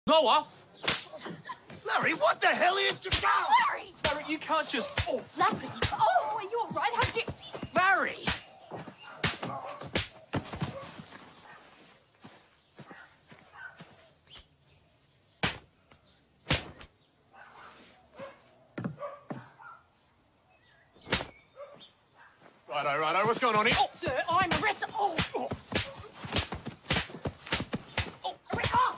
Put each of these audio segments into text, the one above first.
Noah! Larry, what the hell are you... Larry! Larry, you can't just... Oh, Larry! Oh, are you all right? How did... Larry! Righto, what's going on here? Oh, sir, I'm arrested. Oh! Oh! Oh! Oh!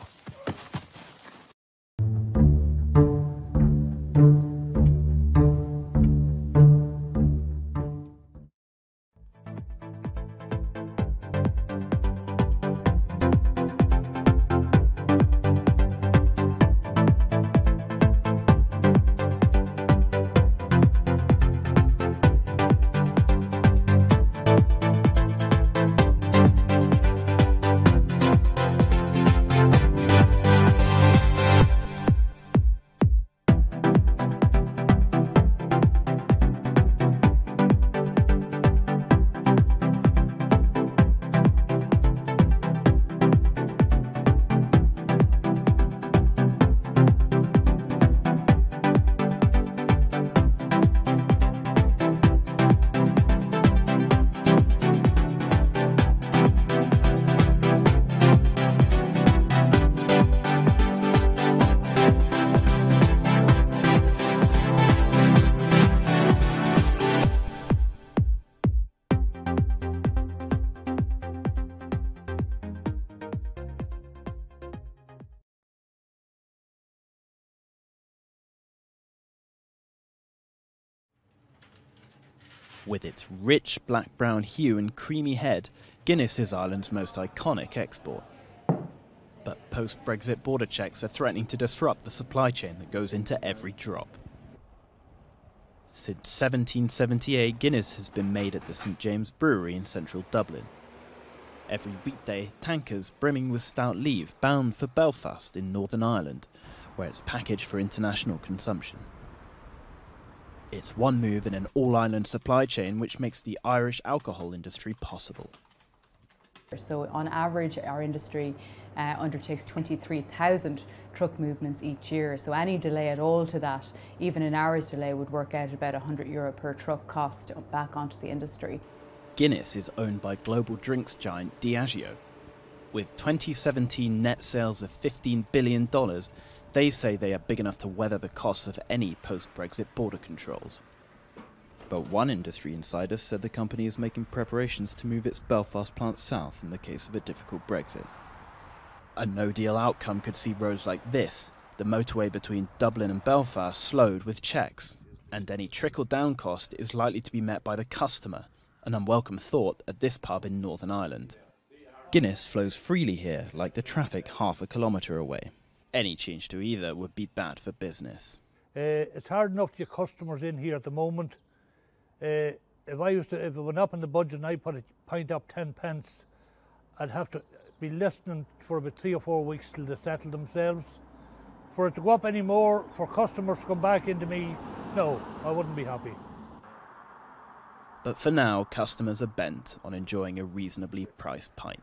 With its rich black-brown hue and creamy head, Guinness is Ireland's most iconic export. But post-Brexit border checks are threatening to disrupt the supply chain that goes into every drop. Since 1778, Guinness has been made at the St James Brewery in central Dublin. Every weekday, tankers brimming with stout leave bound for Belfast in Northern Ireland, where it's packaged for international consumption. It's one move in an all-Ireland supply chain which makes the Irish alcohol industry possible. So on average, our industry undertakes 23,000 truck movements each year. So any delay at all to that, even an hour's delay, would work out about €100 per truck cost back onto the industry. Guinness is owned by global drinks giant Diageo. With 2017 net sales of $15 billion, they say they are big enough to weather the costs of any post-Brexit border controls. But one industry insider said the company is making preparations to move its Belfast plant south in the case of a difficult Brexit. A no-deal outcome could see roads like this, the motorway between Dublin and Belfast, slowed with checks, and any trickle-down cost is likely to be met by the customer, an unwelcome thought at this pub in Northern Ireland. Guinness flows freely here, like the traffic half a kilometre away. Any change to either would be bad for business. It's hard enough to get customers in here at the moment. If it went up in the budget and I put a pint up 10 pence, I'd have to be listening for about 3 or 4 weeks till they settle themselves. For it to go up any more, for customers to come back into me, no, I wouldn't be happy. But for now, customers are bent on enjoying a reasonably priced pint.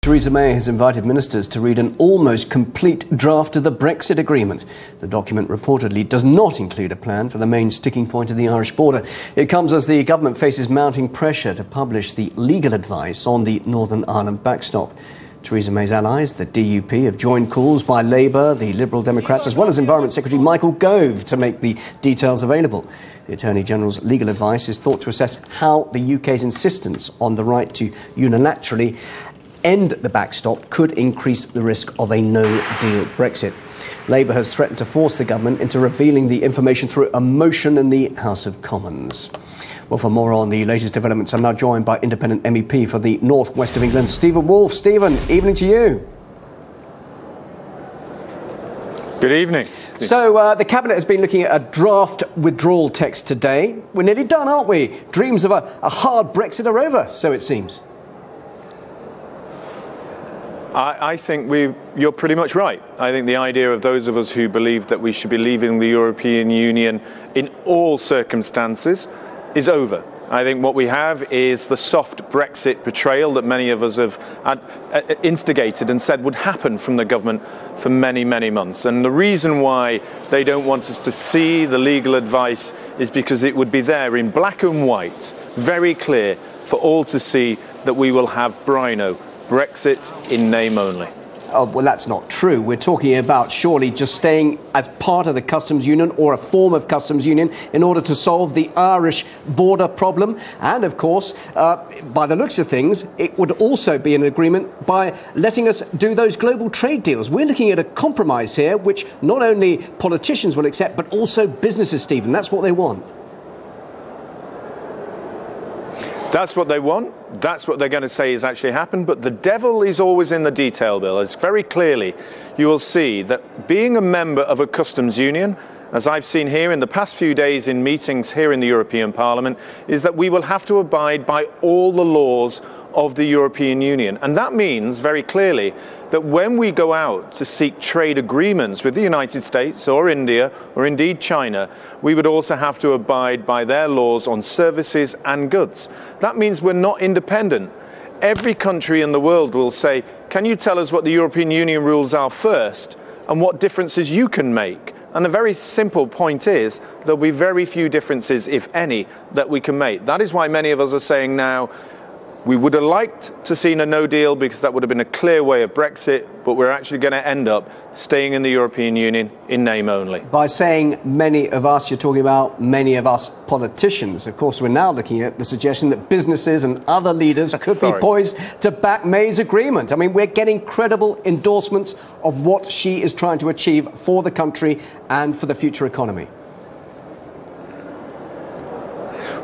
Theresa May has invited ministers to read an almost complete draft of the Brexit agreement. The document reportedly does not include a plan for the main sticking point of the Irish border. It comes as the government faces mounting pressure to publish the legal advice on the Northern Ireland backstop. Theresa May's allies, the DUP, have joined calls by Labour, the Liberal Democrats, as well as Environment Secretary Michael Gove to make the details available. The Attorney General's legal advice is thought to assess how the UK's insistence on the right to unilaterally end the backstop could increase the risk of a no-deal Brexit. Labour has threatened to force the government into revealing the information through a motion in the House of Commons. Well, for more on the latest developments, I'm now joined by independent MEP for the North West of England, Stephen Wolfe. Stephen, evening to you. Good evening. So the Cabinet has been looking at a draft withdrawal text today. We're nearly done, aren't we? Dreams of a hard Brexit are over, so it seems. I think you're pretty much right. I think the idea of those of us who believe that we should be leaving the European Union in all circumstances is over. I think what we have is the soft Brexit betrayal that many of us have instigated and said would happen from the government for many, many months. And the reason why they don't want us to see the legal advice is because it would be there in black and white, very clear for all to see that we will have Brino, Brexit in name only. Oh, well, that's not true. We're talking about surely just staying as part of the customs union or a form of customs union in order to solve the Irish border problem. And, of course, by the looks of things, it would also be an agreement by letting us do those global trade deals. We're looking at a compromise here, which not only politicians will accept, but also businesses, Stephen. That's what they want. That's what they want. That's what they're going to say has actually happened. But the devil is always in the detail, Bill. As very clearly you will see that being a member of a customs union, as I've seen here in the past few days in meetings here in the European Parliament, is that we will have to abide by all the laws of the European Union. And that means very clearly that when we go out to seek trade agreements with the United States or India or indeed China, we would also have to abide by their laws on services and goods. That means we're not independent. Every country in the world will say, can you tell us what the European Union rules are first and what differences you can make? And the very simple point is there'll be very few differences, if any, that we can make. That is why many of us are saying now, we would have liked to see a no deal because that would have been a clear way of Brexit, but we're actually going to end up staying in the European Union in name only. By saying many of us, you're talking about many of us politicians. Of course, we're now looking at the suggestion that businesses and other leaders could be poised to back May's agreement. I mean, we're getting credible endorsements of what she is trying to achieve for the country and for the future economy.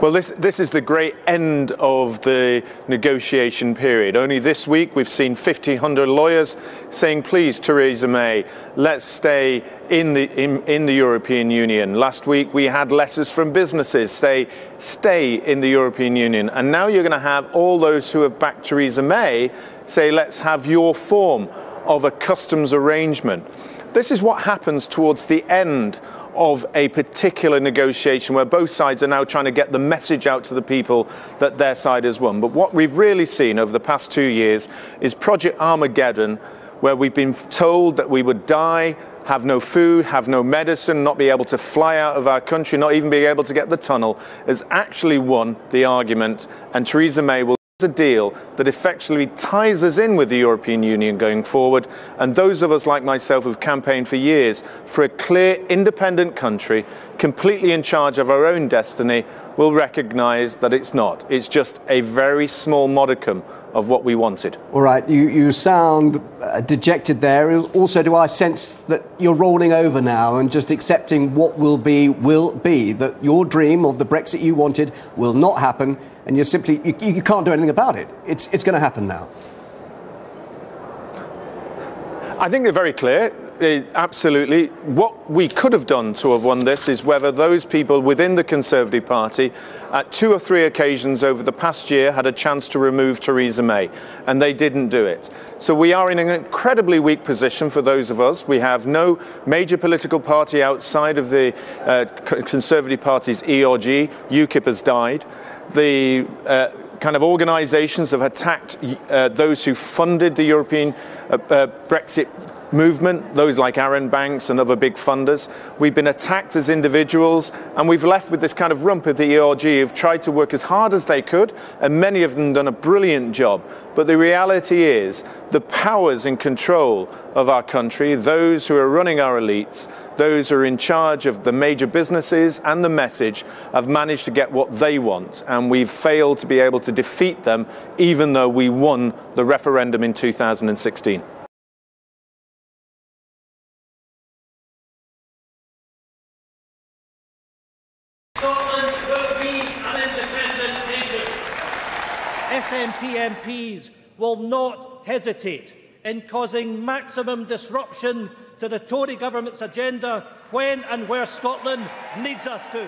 Well, this is the great end of the negotiation period. Only this week we've seen 1,500 lawyers saying, please, Theresa May, let's stay in the European Union. Last week we had letters from businesses stay in the European Union. And now you're going to have all those who have backed Theresa May say, let's have your form of a customs arrangement. This is what happens towards the end of a particular negotiation where both sides are now trying to get the message out to the people that their side has won. But what we've really seen over the past 2 years is Project Armageddon, where we've been told that we would die, have no food, have no medicine, not be able to fly out of our country, not even be able to get the tunnel, has actually won the argument, and Theresa May will a deal that effectively ties us in with the European Union going forward, and those of us like myself who've campaigned for years for a clear independent country completely in charge of our own destiny will recognise that it's not. It's just a very small modicum of what we wanted. All right, you sound dejected there. Also, do I sense that you're rolling over now and just accepting what will be, that your dream of the Brexit you wanted will not happen, and you're simply, you can't do anything about it. It's going to happen now. I think they're very clear. Absolutely. What we could have done to have won this is whether those people within the Conservative Party at 2 or 3 occasions over the past year had a chance to remove Theresa May, and they didn't do it. So we are in an incredibly weak position for those of us. We have no major political party outside of the Conservative Party's ERG. UKIP has died. The kind of organisations have attacked those who funded the European Brexit movement, those like Aaron Banks and other big funders. We've been attacked as individuals, and we've left with this kind of rump of the ERG who've tried to work as hard as they could, and many of them done a brilliant job. But the reality is the powers in control of our country, those who are running our elites, those who are in charge of the major businesses and the message, have managed to get what they want, and we've failed to be able to defeat them even though we won the referendum in 2016. Scotland will be an independent nation. SNP MPs will not hesitate in causing maximum disruption to the Tory government's agenda when and where Scotland needs us to.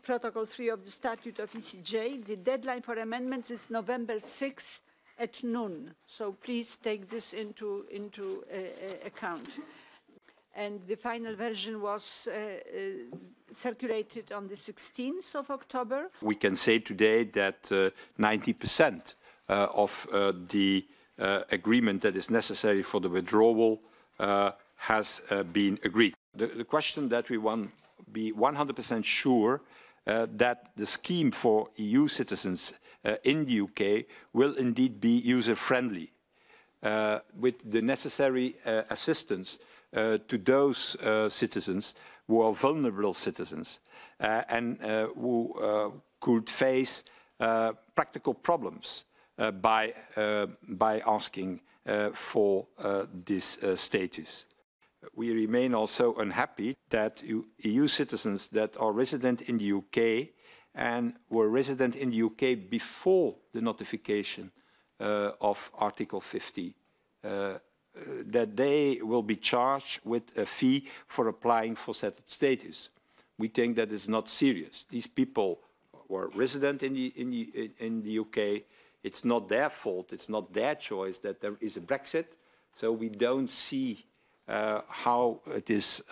Protocol 3 of the Statute of ECJ. The deadline for amendments is November 6th at noon. So please take this into account. And the final version was circulated on the 16th of October. We can say today that 90% of the agreement that is necessary for the withdrawal has been agreed. The question that we want to be 100% sure that the scheme for EU citizens in the UK will indeed be user-friendly, with the necessary assistance to those citizens who are vulnerable citizens and who could face practical problems by asking for this status. We remain also unhappy that EU citizens that are resident in the UK and were resident in the UK before the notification of Article 50, that they will be charged with a fee for applying for settled status. We think that is not serious. These people were resident in the UK. It's not their fault. It's not their choice that there is a Brexit. So we don't see how it is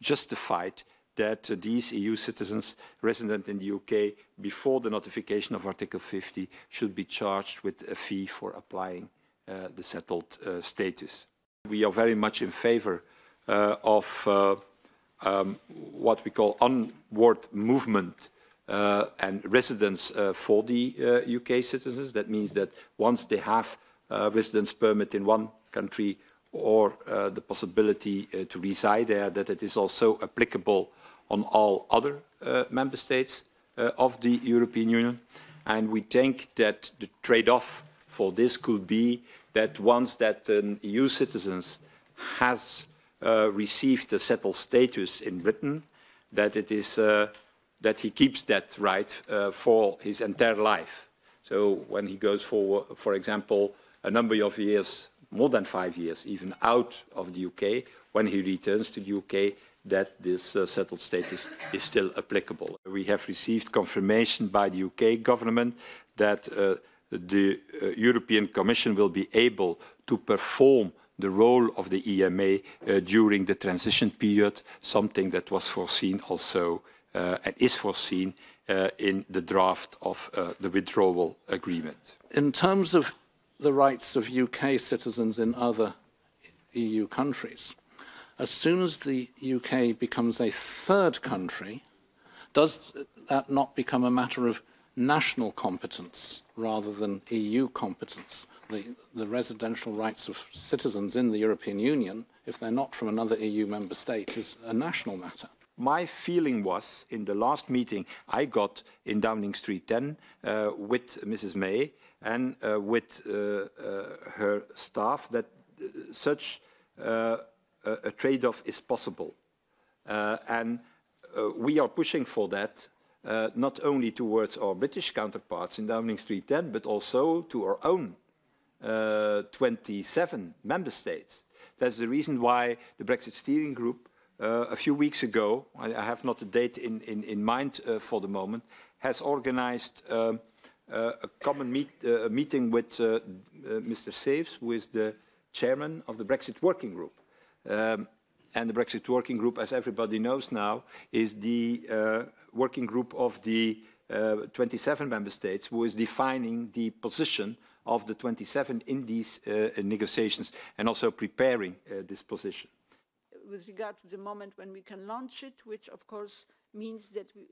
justified that these EU citizens resident in the UK before the notification of Article 50 should be charged with a fee for applying the settled status. We are very much in favor of what we call onward movement and residence for the UK citizens. That means that once they have a residence permit in one country or the possibility to reside there, that it is also applicable on all other member states of the European Union. And we think that the trade-off for this could be that once that an EU citizen has received a settled status in Britain, that it is that he keeps that right for his entire life. So when he goes for example, a number of years, more than 5 years, even out of the UK, when he returns to the UK, that this settled status is still applicable. We have received confirmation by the UK government that the European Commission will be able to perform the role of the EMA during the transition period, something that was foreseen also and is foreseen in the draft of the withdrawal agreement. In terms of the rights of UK citizens in other EU countries, as soon as the UK becomes a third country, does that not become a matter of national competence rather than EU competence? The residential rights of citizens in the European Union, if they're not from another EU member state, is a national matter. My feeling was, in the last meeting I got in Downing Street 10 with Mrs. May and with her staff, that such a trade-off is possible. And we are pushing for that, not only towards our British counterparts in Downing Street 10, but also to our own 27 member states. That's the reason why the Brexit Steering Group, a few weeks ago, I have not the date in mind for the moment, has organized a common meeting with Mr. Saves, who is the chairman of the Brexit Working Group. And the Brexit Working Group, as everybody knows now, is the working group of the 27 member states who is defining the position of the 27 in these negotiations and also preparing this position. With regard to the moment when we can launch it, which of course means that we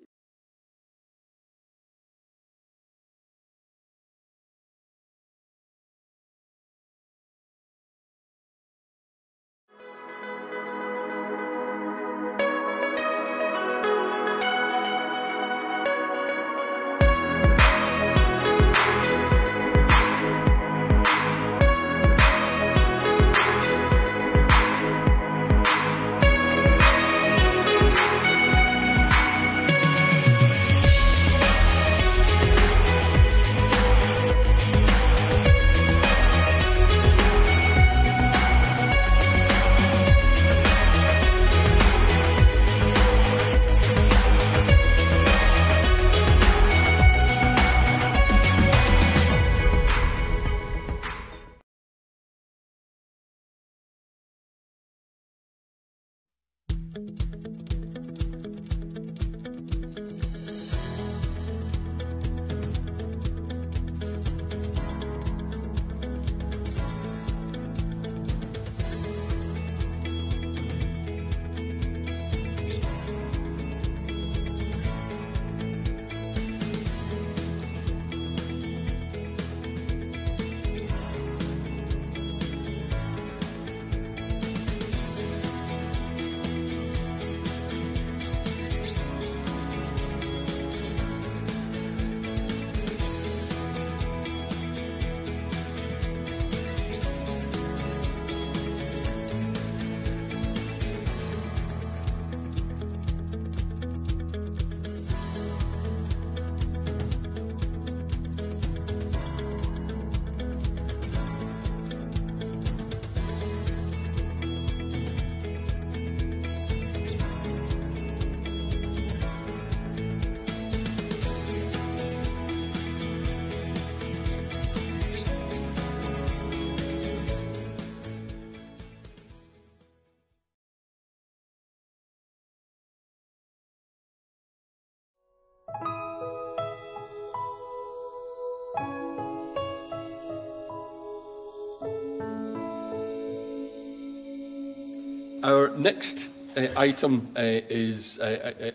Our next item is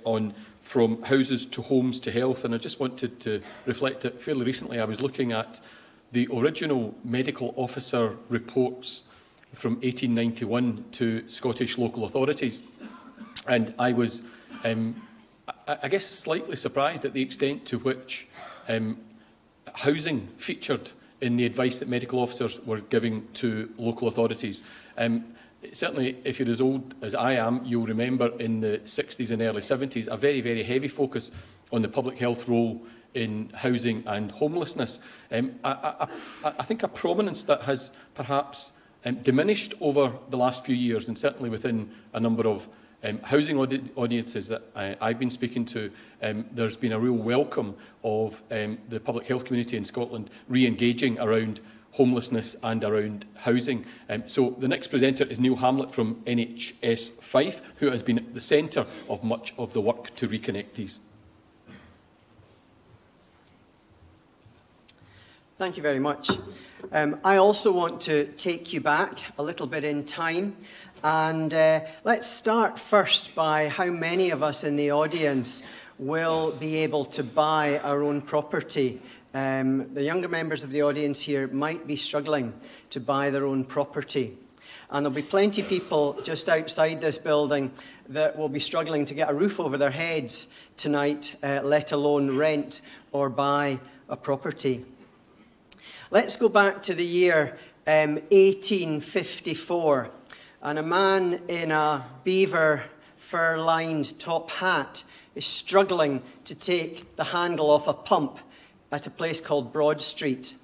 on from houses to homes to health, and I just wanted to reflect that fairly recently I was looking at the original medical officer reports from 1891 to Scottish local authorities, and I was, I guess, slightly surprised at the extent to which housing featured in the advice that medical officers were giving to local authorities. Certainly, if you're as old as I am, you'll remember in the 60s and early 70s a very, very heavy focus on the public health role in housing and homelessness. I think a prominence that has perhaps diminished over the last few years, and certainly within a number of housing audiences that I've been speaking to, there's been a real welcome of the public health community in Scotland re-engaging around homelessness and around housing. So the next presenter is Neil Hamlet from NHS Fife, who has been at the centre of much of the work to reconnect these. Thank you very much. I also want to take you back a little bit in time, and let's start first by how many of us in the audience will be able to buy our own property. The younger members of the audience here might be struggling to buy their own property. And there'll be plenty of people just outside this building that will be struggling to get a roof over their heads tonight, let alone rent or buy a property. Let's go back to the year 1854, and a man in a beaver fur-lined top hat is struggling to take the handle off a pump at a place called Broad Street.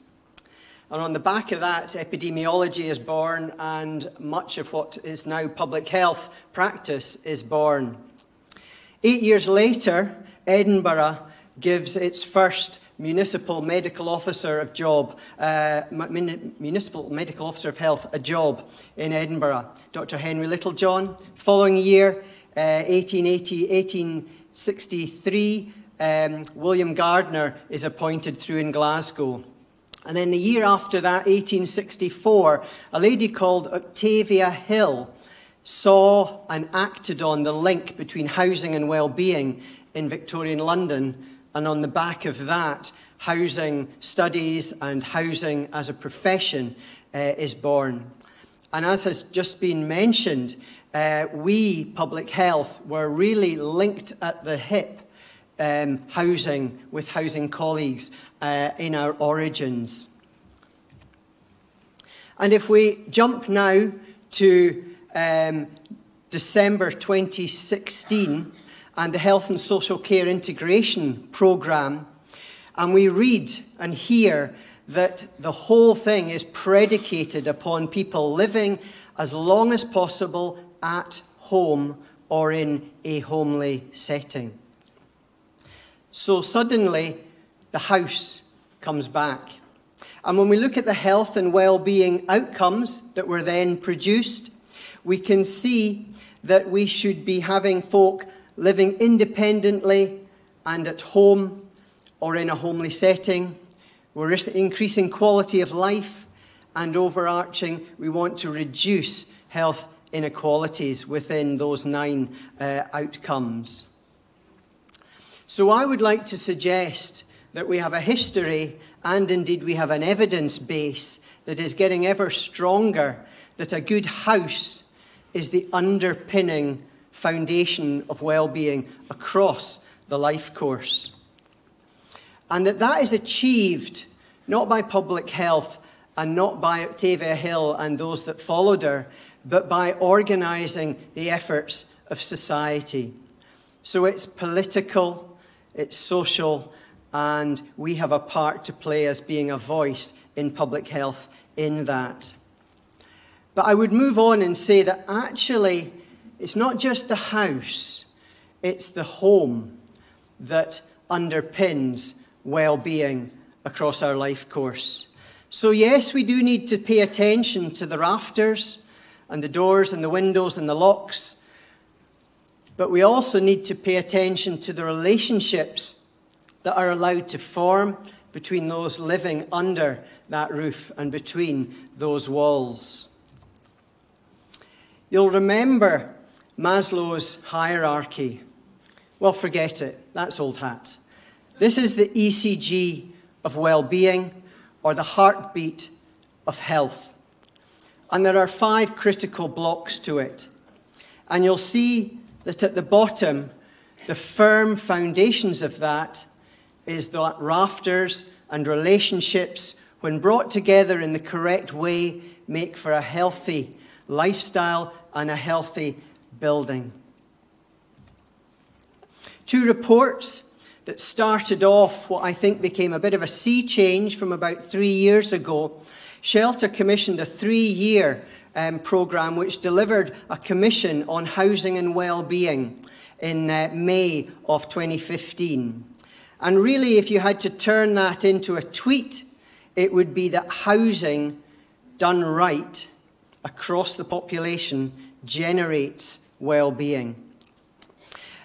And on the back of that, epidemiology is born, and much of what is now public health practice is born. 8 years later, Edinburgh gives its first municipal medical officer of health a job in Edinburgh, Dr. Henry Littlejohn. Following year, 1863, William Gardner is appointed through in Glasgow. And then the year after that, 1864, a lady called Octavia Hill saw and acted on the link between housing and well-being in Victorian London. And on the back of that, housing studies and housing as a profession is born. And as has just been mentioned, we, public health, were really linked at the hip, housing with housing colleagues in our origins. And if we jump now to December 2016 and the Health and Social Care Integration Programme, and we read and hear that the whole thing is predicated upon people living as long as possible at home or in a homely setting. So suddenly, the house comes back. And when we look at the health and well-being outcomes that were then produced, we can see that we should be having folk living independently and at home or in a homely setting. We're increasing quality of life, and overarching, we want to reduce health inequalities within those 9 outcomes. So I would like to suggest that we have a history, and indeed we have an evidence base that is getting ever stronger, that a good house is the underpinning foundation of well-being across the life course. And that is achieved not by public health and not by Octavia Hill and those that followed her, but by organising the efforts of society. So it's political, it's social, and we have a part to play as being a voice in public health in that. But I would move on and say that actually it's not just the house, it's the home that underpins well-being across our life course. So yes, we do need to pay attention to the rafters and the doors and the windows and the locks, but we also need to pay attention to the relationships that are allowed to form between those living under that roof and between those walls. You'll remember Maslow's hierarchy. Well, forget it. That's old hat. This is the ECG of well-being, or the heartbeat of health. And there are 5 critical blocks to it. And you'll see that at the bottom, the firm foundations of that is that rafters and relationships, when brought together in the correct way, make for a healthy lifestyle and a healthy building. 2 reports that started off what I think became a bit of a sea change from about 3 years ago. Shelter commissioned a 3-year programme which delivered a commission on housing and well-being in May of 2015. And really, if you had to turn that into a tweet, it would be that housing done right across the population generates well-being.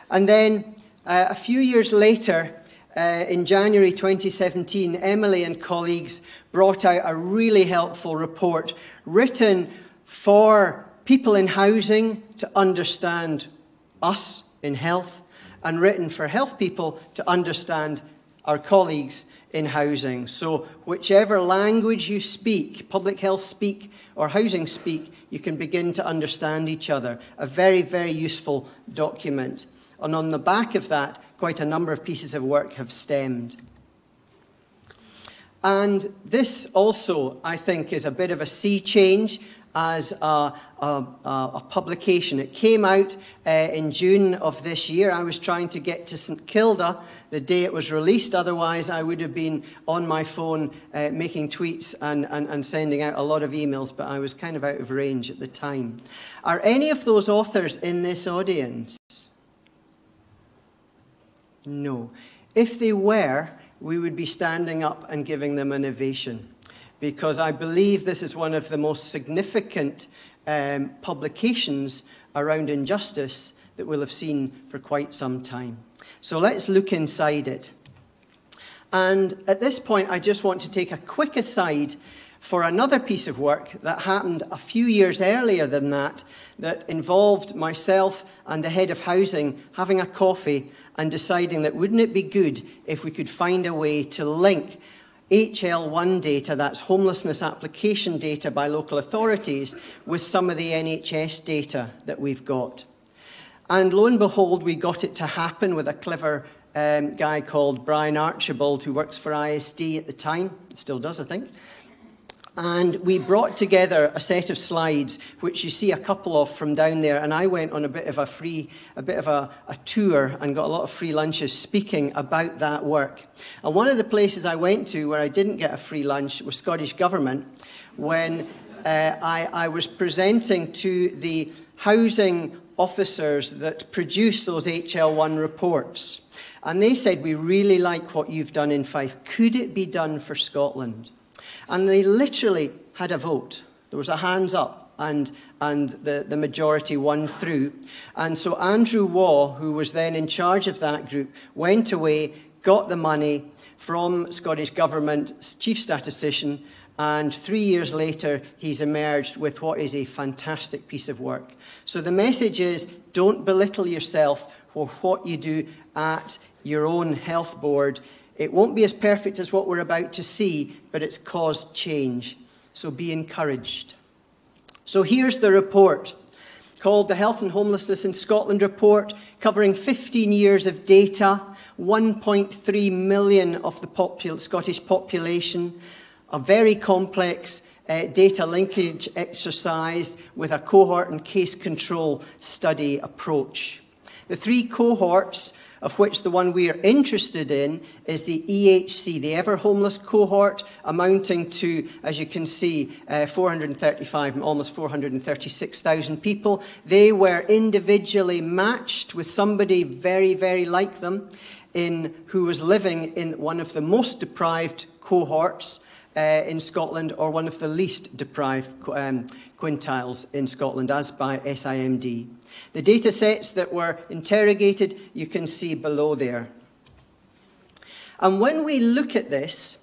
And then a few years later, in January 2017, Emily and colleagues brought out a really helpful report written for people in housing to understand us in health, and written for health people to understand our colleagues in housing. So whichever language you speak, public health speak or housing speak, you can begin to understand each other. A very, very useful document. And on the back of that, quite a number of pieces of work have stemmed. And this also, I think, is a bit of a sea change as a publication. It came out in June of this year. I was trying to get to St Kilda the day it was released. Otherwise, I would have been on my phone making tweets and sending out a lot of emails, but I was kind of out of range at the time. Are any of those authors in this audience? No. If they were, we would be standing up and giving them an ovation, because I believe this is one of the most significant publications around injustice that we'll have seen for quite some time. So let's look inside it. And at this point, I just want to take a quick aside for another piece of work that happened a few years earlier than that, that involved myself and the head of housing having a coffee and deciding that wouldn't it be good if we could find a way to link HL1 data, that's homelessness application data by local authorities, with some of the NHS data that we've got. And lo and behold, we got it to happen with a clever guy called Brian Archibald, who works for ISD at the time, still does, I think. And we brought together a set of slides, which you see a couple of from down there, and I went on a bit of a tour and got a lot of free lunches speaking about that work. And one of the places I went to where I didn't get a free lunch was Scottish Government, when I was presenting to the housing officers that produce those HL1 reports. And they said, we really like what you've done in Fife. Could it be done for Scotland? And they literally had a vote. There was a hands up, and the majority won through. And so Andrew Waugh, who was then in charge of that group, went away, got the money from Scottish Government's chief statistician, and 3 years later, he's emerged with what is a fantastic piece of work. So the message is, don't belittle yourself for what you do at your own health board. It won't be as perfect as what we're about to see, but it's caused change. So be encouraged. So here's the report called the Health and Homelessness in Scotland Report, covering 15 years of data, 1.3 million of the Scottish population, a very complex data linkage exercise with a cohort and case control study approach. The 3 cohorts, of which the one we are interested in is the EHC, the Ever Homeless cohort, amounting to, as you can see, 435, almost 436,000 people. They were individually matched with somebody very, very like them who was living in one of the most deprived cohorts in Scotland, or one of the least deprived quintiles in Scotland, as by SIMD. The data sets that were interrogated, you can see below there. And when we look at this,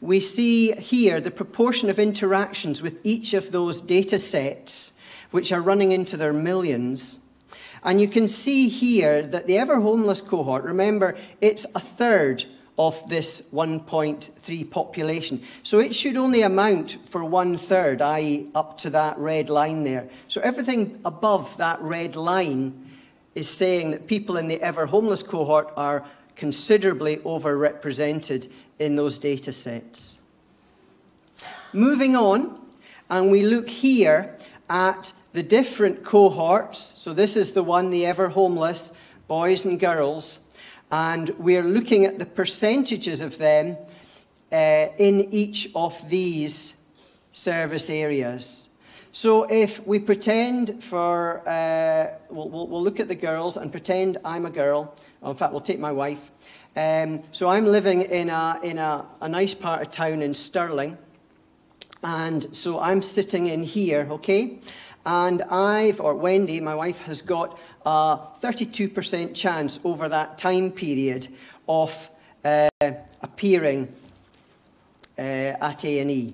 we see here the proportion of interactions with each of those data sets, which are running into their millions. And you can see here that the ever homeless cohort, remember, it's a third of this 1.3 population. So it should only amount for 1/3, i.e. up to that red line there. So everything above that red line is saying that people in the ever homeless cohort are considerably overrepresented in those data sets. Moving on, and we look here at the different cohorts. So this is the one, the ever homeless, boys and girls, and we're looking at the percentages of them in each of these service areas. So if we pretend for, we'll look at the girls and pretend I'm a girl. In fact, we'll take my wife. So I'm living in a nice part of town in Stirling. And so I'm sitting in here, okay? And Wendy, my wife, has got a 32% chance over that time period of appearing at A&E.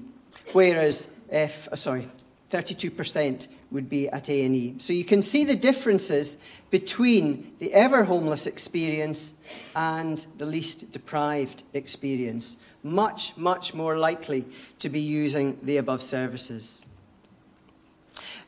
Whereas 32% would be at A&E. So you can see the differences between the ever homeless experience and the least deprived experience. Much, much more likely to be using the above services.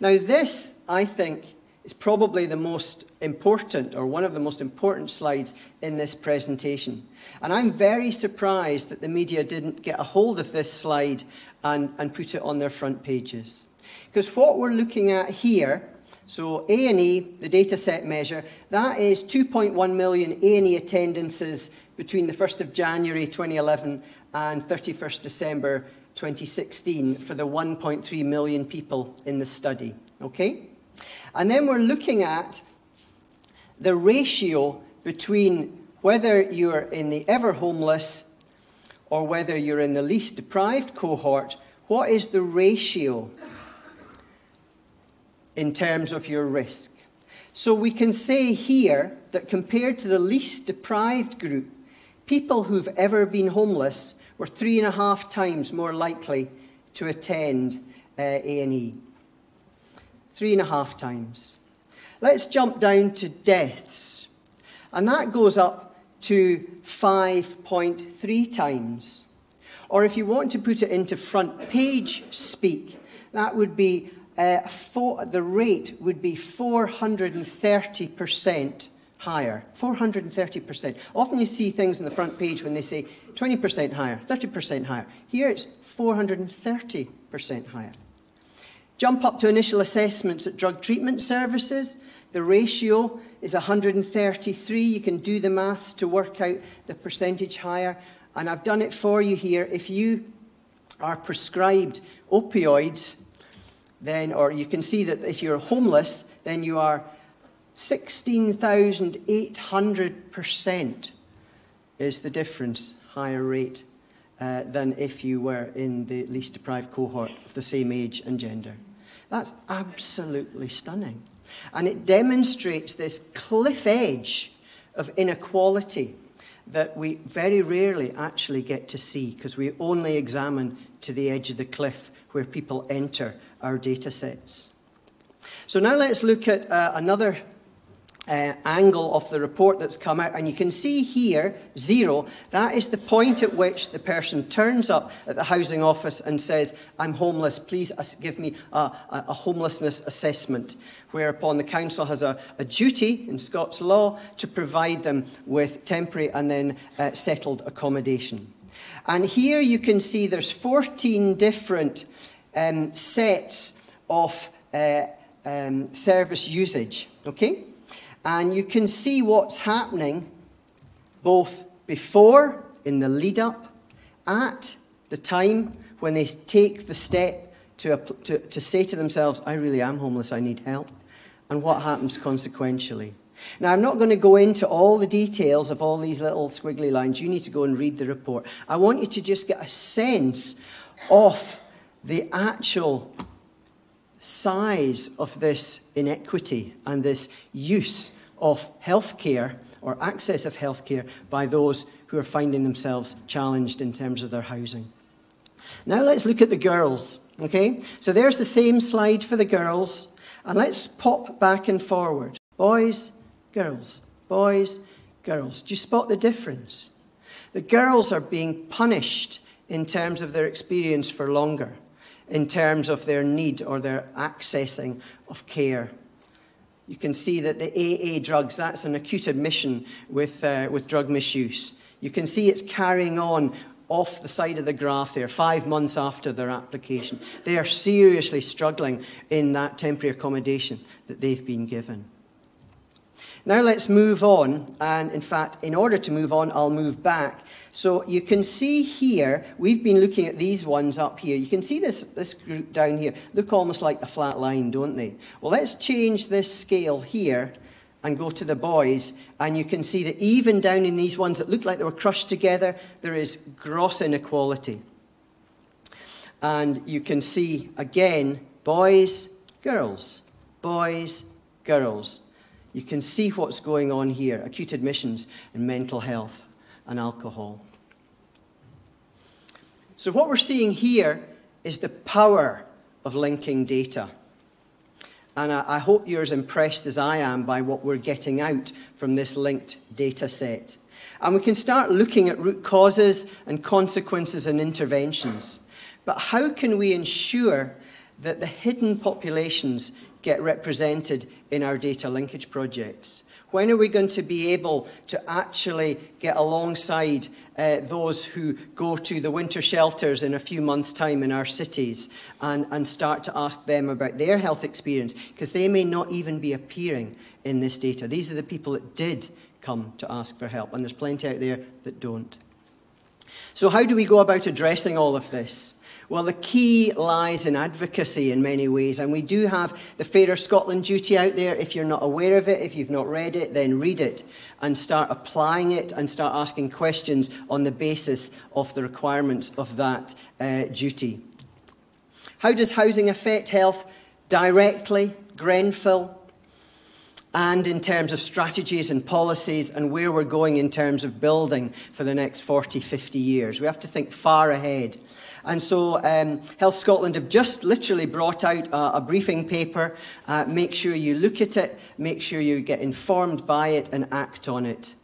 Now this, I think, is probably the most important, or one of the most important slides in this presentation. And I'm very surprised that the media didn't get a hold of this slide and put it on their front pages. Because what we're looking at here, so A&E, the data set measure, that is 2.1 million A&E attendances between the 1st of January 2011 and 31st December 2016 for the 1.3 million people in the study, okay? And then we're looking at the ratio between whether you're in the ever homeless or whether you're in the least deprived cohort. What is the ratio in terms of your risk? So we can say here that compared to the least deprived group, people who've ever been homeless were 3.5 times more likely to attend A&E. 3.5 times. Let's jump down to deaths. And that goes up to 5.3 times. Or if you want to put it into front page speak, that would be, the rate would be 430% higher. 430%. Often you see things on the front page when they say 20% higher, 30% higher. Here it's 430% higher. Jump up to initial assessments at drug treatment services. The ratio is 133. You can do the maths to work out the percentage higher. And I've done it for you here. If you are prescribed opioids, then, or you can see that if you're homeless, then you are 16,800% is the difference, higher rate, than if you were in the least deprived cohort of the same age and gender. That's absolutely stunning. And it demonstrates this cliff edge of inequality that we very rarely actually get to see because we only examine to the edge of the cliff where people enter our data sets. So now let's look at another angle of the report that's come out, and you can see here 0, that is the point at which the person turns up at the housing office and says, I'm homeless, please give me a homelessness assessment, whereupon the council has a duty in Scots law to provide them with temporary and then settled accommodation. And here you can see there's 14 different sets of service usage, okay? And you can see what's happening both before, in the lead-up, at the time when they take the step to say to themselves, I really am homeless, I need help, and what happens consequentially. Now, I'm not going to go into all the details of all these little squiggly lines. You need to go and read the report. I want you to just get a sense of the actual size of this inequity and this use of healthcare or access of healthcare by those who are finding themselves challenged in terms of their housing. Now let's look at the girls, okay? So there's the same slide for the girls, And let's pop back and forward. Boys, girls, boys, girls. Do you spot the difference? The girls are being punished in terms of their experience for longer, in terms of their need or their accessing of care. You can see that the AA drugs, that's an acute admission with drug misuse. You can see it's carrying on off the side of the graph there, 5 months after their application. They are seriously struggling in that temporary accommodation that they've been given. Now let's move on, and in fact, in order to move on, I'll move back. So you can see here, we've been looking at these ones up here. You can see this group down here, look almost like a flat line, don't they? Well, let's change this scale here and go to the boys, and you can see that even down in these ones that look like they were crushed together, there is gross inequality. And you can see, again, boys, girls, boys, girls. You can see what's going on here, acute admissions and mental health and alcohol. So what we're seeing here is the power of linking data. And I hope you're as impressed as I am by what we're getting out from this linked data set. And we can start looking at root causes and consequences and interventions. But how can we ensure that the hidden populations get represented in our data linkage projects? When are we going to be able to actually get alongside those who go to the winter shelters in a few months' time in our cities and start to ask them about their health experience? Because they may not even be appearing in this data. These are the people that did come to ask for help, and there's plenty out there that don't. So how do we go about addressing all of this? Well, the key lies in advocacy in many ways, and we do have the Fairer Scotland duty out there. If you're not aware of it, if you've not read it, then read it and start applying it and start asking questions on the basis of the requirements of that duty. How does housing affect health directly, Grenfell, and in terms of strategies and policies and where we're going in terms of building for the next 40, 50 years? We have to think far ahead. And so Health Scotland have just literally brought out a briefing paper. Make sure you look at it, make sure you get informed by it and act on it.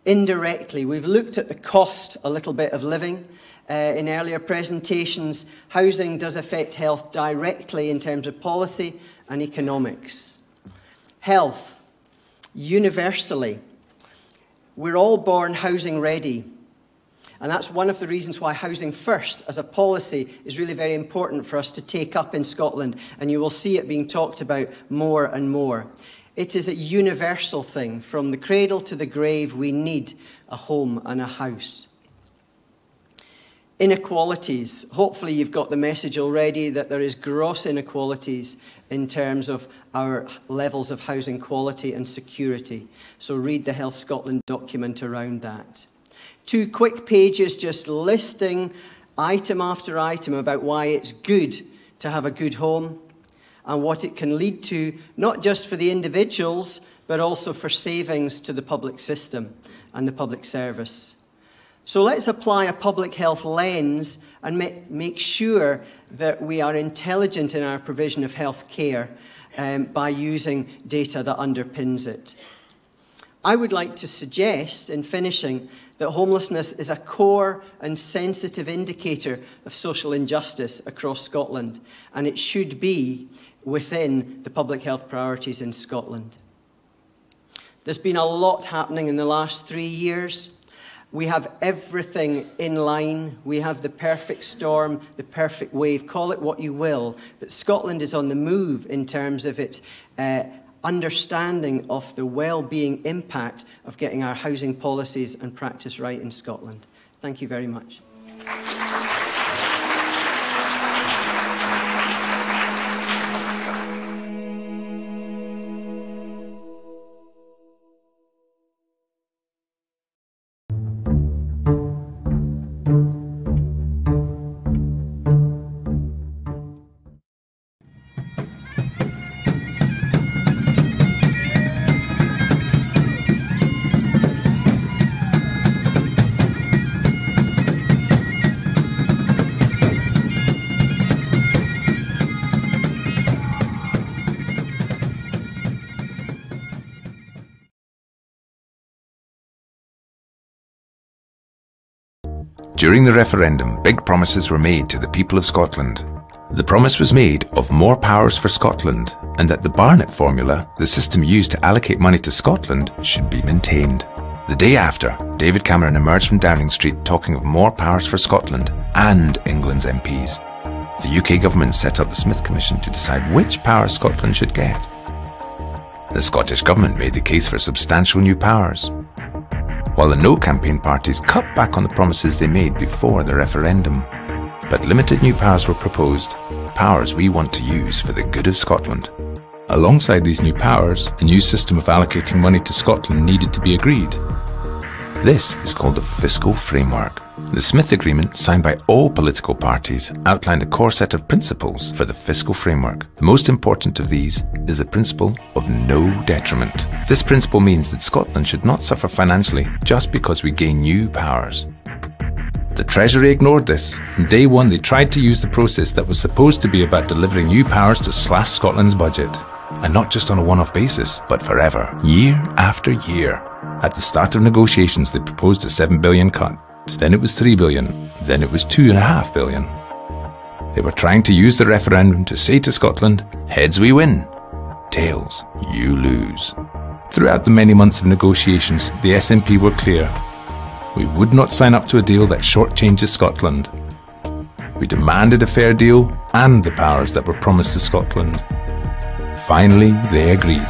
Indirectly, we've looked at the cost a little bit of living. In earlier presentations, housing does affect health directly in terms of policy and economics. Health, universally. We're all born housing ready. And that's one of the reasons why Housing First as a policy is really very important for us to take up in Scotland. And you will see it being talked about more and more. It is a universal thing. From the cradle to the grave, we need a home and a house. Inequalities. Hopefully you've got the message already that there is gross inequalities in terms of our levels of housing quality and security. So read the Health Scotland document around that. 2 quick pages just listing item after item about why it's good to have a good home and what it can lead to, not just for the individuals, but also for savings to the public system and the public service. So let's apply a public health lens and make sure that we are intelligent in our provision of health care by using data that underpins it. I would like to suggest, in finishing, that homelessness is a core and sensitive indicator of social injustice across Scotland, and it should be within the public health priorities in Scotland. There's been a lot happening in the last 3 years. We have everything in line. We have the perfect storm, the perfect wave, call it what you will. But Scotland is on the move in terms of its understanding of the well-being impact of getting our housing policies and practice right in Scotland. Thank you very much. During the referendum, big promises were made to the people of Scotland. The promise was made of more powers for Scotland, and that the Barnett formula, the system used to allocate money to Scotland, should be maintained. The day after, David Cameron emerged from Downing Street talking of more powers for Scotland and England's MPs. The UK government set up the Smith Commission to decide which powers Scotland should get. The Scottish government made the case for substantial new powers, while the No campaign parties cut back on the promises they made before the referendum. But limited new powers were proposed, powers we want to use for the good of Scotland. Alongside these new powers, a new system of allocating money to Scotland needed to be agreed. This is called the Fiscal Framework. The Smith Agreement, signed by all political parties, outlined a core set of principles for the fiscal framework. The most important of these is the principle of no detriment. This principle means that Scotland should not suffer financially just because we gain new powers. The Treasury ignored this. From day one, they tried to use the process that was supposed to be about delivering new powers to slash Scotland's budget. And not just on a one-off basis, but forever, year after year. At the start of negotiations, they proposed a £7 billion cut. Then it was £3 billion. Then it was £2.5 billion. They were trying to use the referendum to say to Scotland, heads we win, tails you lose. Throughout the many months of negotiations, the SNP were clear. We would not sign up to a deal that shortchanges Scotland. We demanded a fair deal and the powers that were promised to Scotland. Finally, they agreed.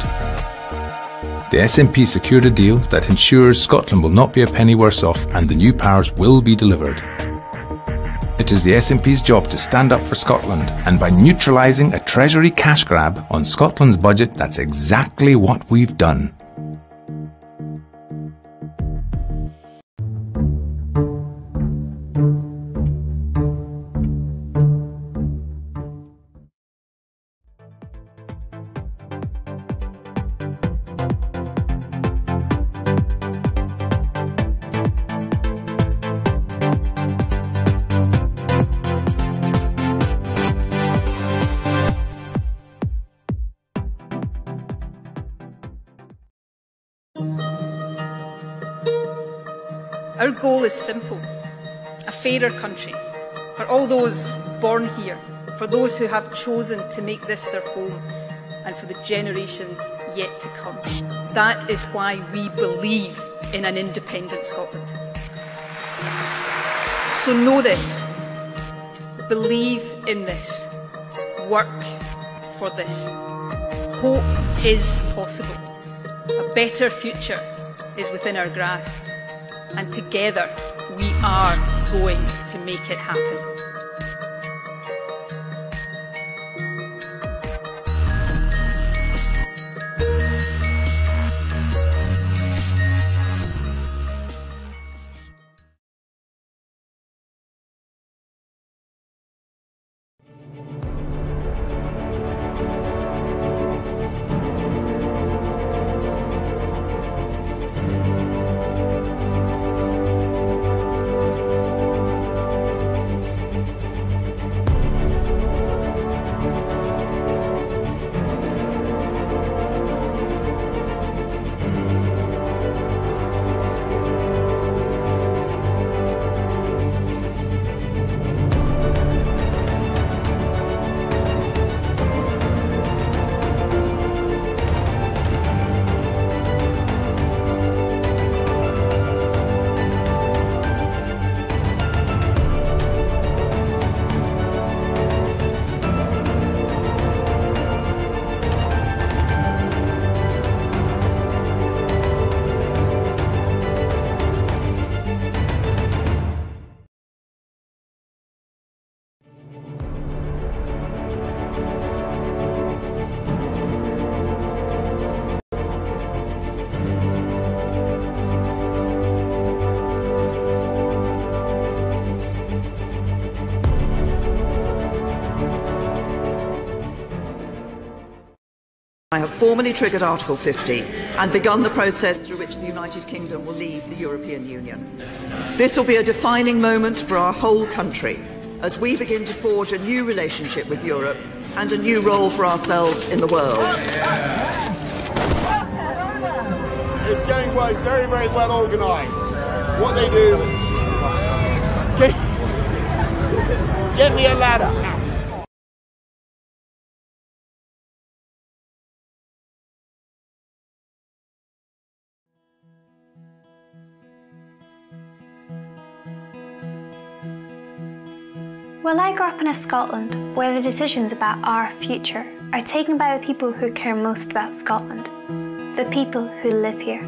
The SNP secured a deal that ensures Scotland will not be a penny worse off and the new powers will be delivered. It is the SNP's job to stand up for Scotland, and by neutralising a Treasury cash grab on Scotland's budget, that's exactly what we've done. Our goal is simple: a fairer country for all those born here, for those who have chosen to make this their home, and for the generations yet to come. That is why we believe in an independent Scotland. So know this, believe in this, work for this. Hope is possible. A better future is within our grasp. And together we are going to make it happen. I have formally triggered Article 50 and begun the process through which the United Kingdom will leave the European Union. This will be a defining moment for our whole country as we begin to forge a new relationship with Europe and a new role for ourselves in the world. It's going well, it's very, very well organised. What they do, Get me a ladder. Well, I grew up in a Scotland where the decisions about our future are taken by the people who care most about Scotland, the people who live here.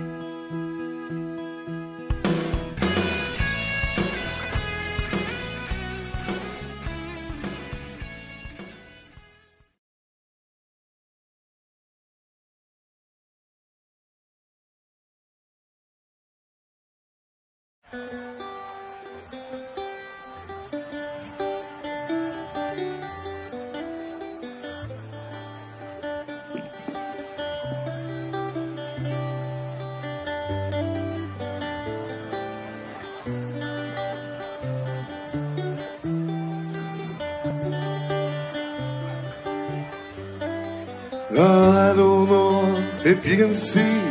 I don't know if you can see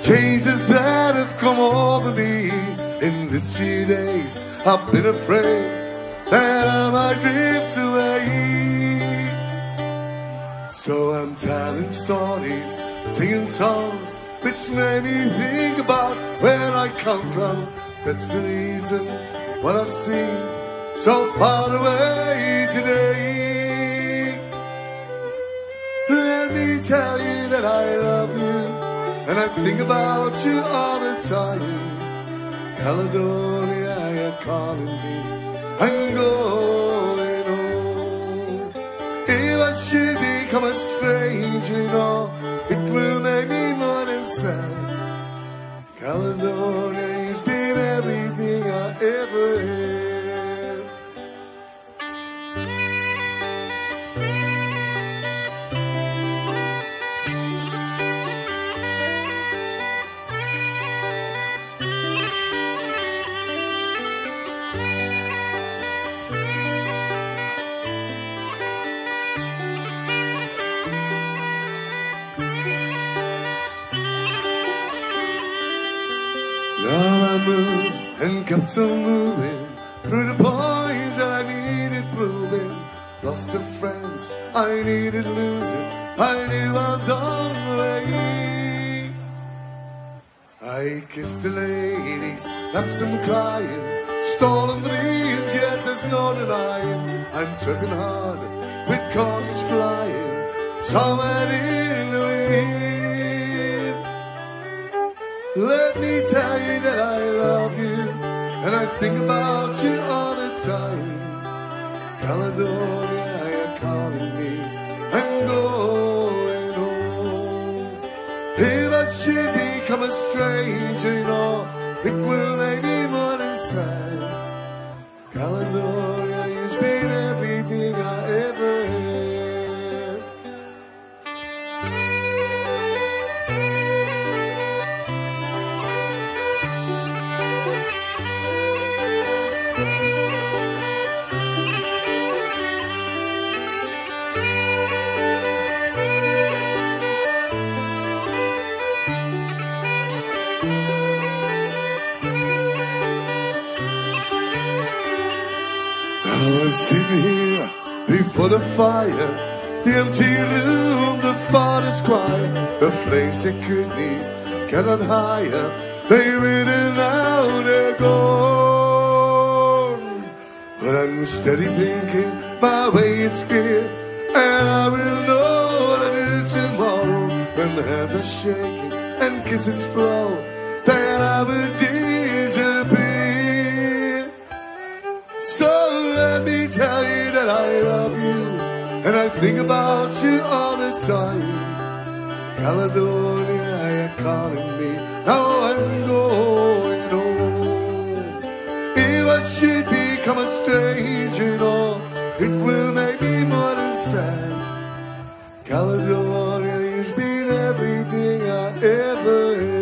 changes that have come over me in these few days. I've been afraid that I might drift away. So I'm telling stories, singing songs, which made me think about where I come from. That's the reason what I've seen so far away today. Let me tell you that I love you, and I think about you all the time. Caledonia, you're calling me, I'm going home. If I should become a stranger, you know, it will make me more than sad. Caledonia, you've been everything I ever had. Now I move and kept on moving through the points that I needed proving. Lost of friends I needed losing, I knew I was on the way. I kissed the ladies, left some crying, stolen dreams, yes there's no denying. I'm tripping hard with causes flying somewhere in the wind. Let me tell you that I love you, and I think about you all the time. Caledonia, you're calling me, I'm going home. If I should become a stranger, you know, it will make me more than sad. Caledonia, you've been everything I ever had. I was sitting here before the fire, the empty room, the forest quiet, the flames that could be cannot higher, they ridden out, they're gone. But I'm steady thinking, my way is clear, and I will know what I do tomorrow. When the hands are shaking and kisses flow, then I will disappear. So let me tell you that I love you, and I think about you all the time. Caledonia, you're calling me, now I'm going home. If I should become a stranger, you know, it will make me more than sad. Caledonia, you've been everything I ever had.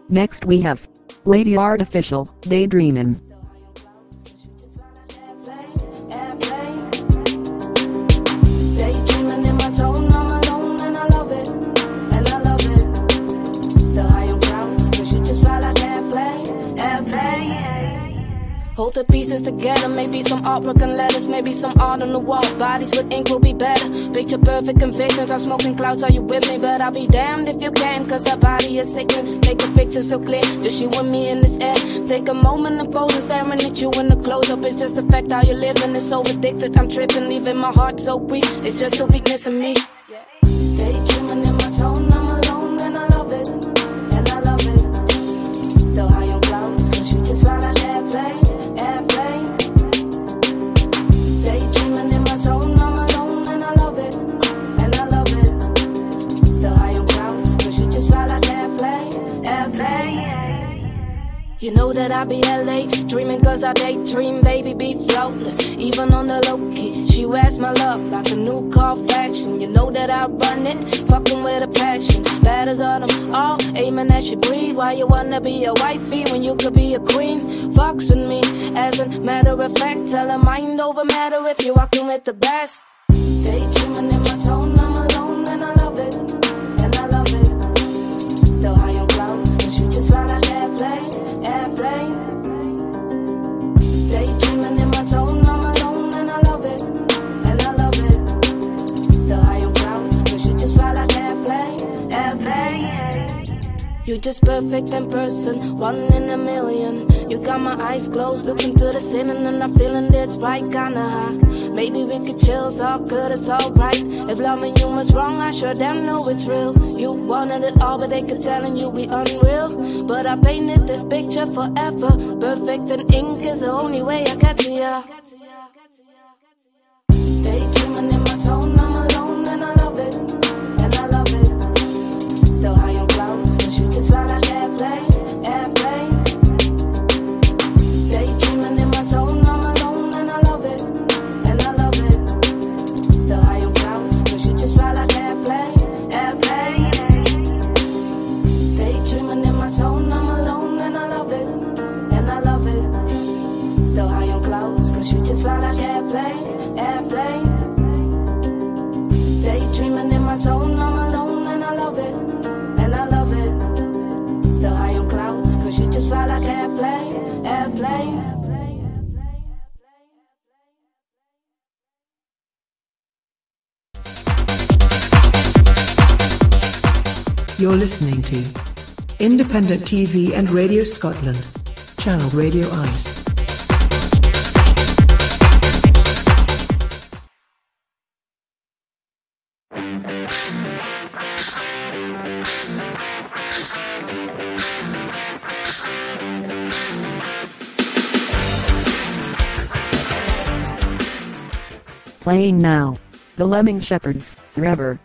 Next we have Lady Artificial, Daydreamin'. Hold the pieces together, maybe some art broken letters, maybe some art on the wall. Bodies with ink will be better. Picture perfect convictions, I'm smoking clouds, are you with me? But I'll be damned if you can, cause our body is sickening. Take a picture so clear, just you and me in this air. Take a moment and pose and staring at you in the close-up. It's just the fact how you live and it's so addicted. I'm tripping, leaving my heart so weak. It's just a weakness in me. Daydreaming in my zone, I'm alone and I love it. And I love it. Still high on clouds, cause you just fly like airplanes. Daydreaming in my zone, I'm alone and I love it. And I love it. Still high on clouds, cause you just fly like airplanes. You know that I be LA, dreaming cause I daydream, baby, be flawless. Even on the low key, she wears my love like a new car fashion. You know that I run it, fucking with a passion. Bad as autumn, all aiming at your breed. Why you wanna be a wifey when you could be a queen? Fucks with me, as a matter of fact. Tell her mind over matter if you're walking with the best. Daydreaming in my zone, I'm alone and I love it. And I love it. Still high on clouds, cause you just fly like airplanes. Airplanes. Daydreaming in my zone, I'm alone and I love it. And I love it. Still high on clouds, cause you just fly like airplanes. Airplanes. You're just perfect in person, one in a million. You got my eyes closed, looking to the ceiling, and I'm feeling this right kinda high. Maybe we could chill, it's all good, it's alright. If loving you was wrong, I sure damn know it's real. You wanted it all, but they kept telling you we unreal. But I painted this picture forever. Perfect and ink is the only way I got to ya. Daydreaming in my zone, I'm alone and I love it. And I love it. Still high on clouds, cause you just fly like airplanes. Airplanes. Daydreaming in my zone, I'm alone and I love it. And I love it. Still high on clouds, cause you just fly like airplanes. Airplanes. Daydreaming in my zone, I'm alone and I love it. And I love it. Still high on clouds, cause you just fly like airplanes. Airplanes. Daydreaming in my zone, I'm alone and I love it. And I love it. Still high on clouds, cause you just fly like airplanes. Airplanes. You're listening to Independent TV and Radio Scotland, Channel Radio Ice. Playing now, The Lemming Shepherds, Forever.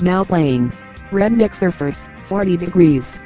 Now playing Redneck Surfers, 40 Degrees.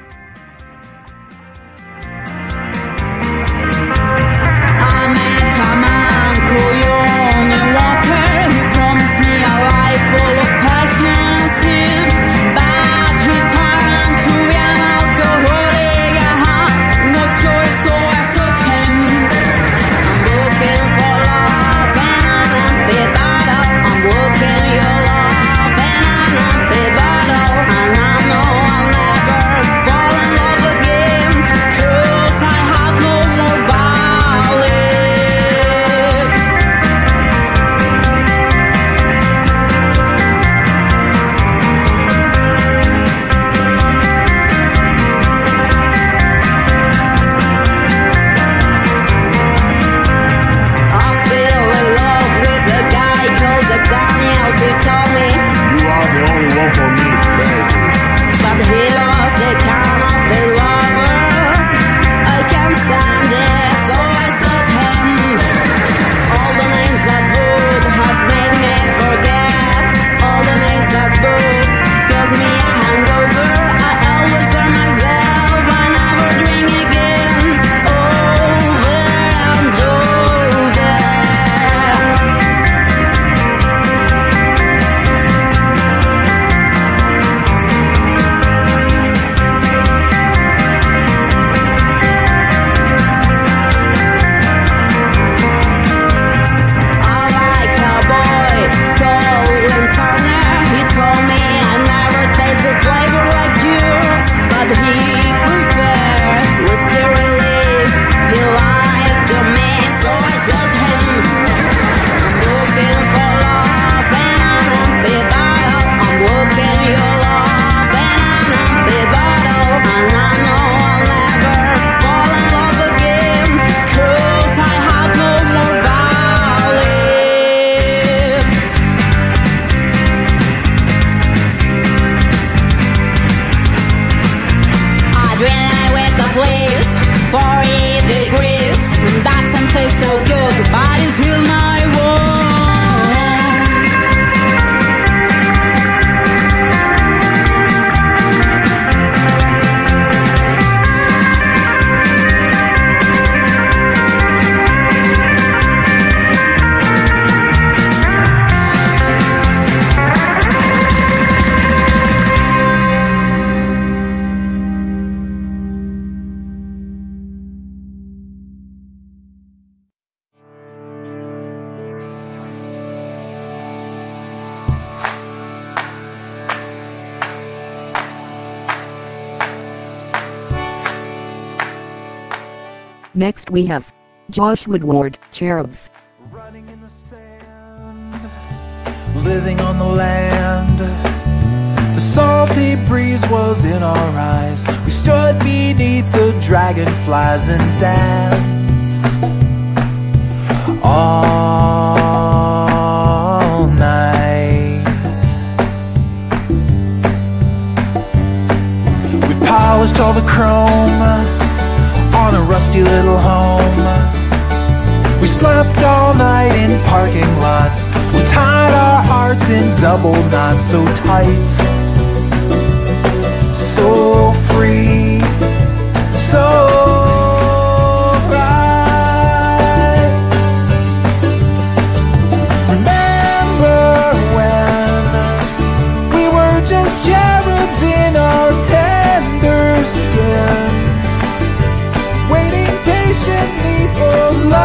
Next we have Josh Woodward, Cherubs. Running in the sand, living on the land. The salty breeze was in our eyes. We stood beneath the dragonflies and danced all night. We polished all the chrome on a rusty little home. We slept all night in parking lots. We tied our hearts in double knots, so tight, so free, so bright. Remember when we were just cherubs in our tender skins, waiting patiently for life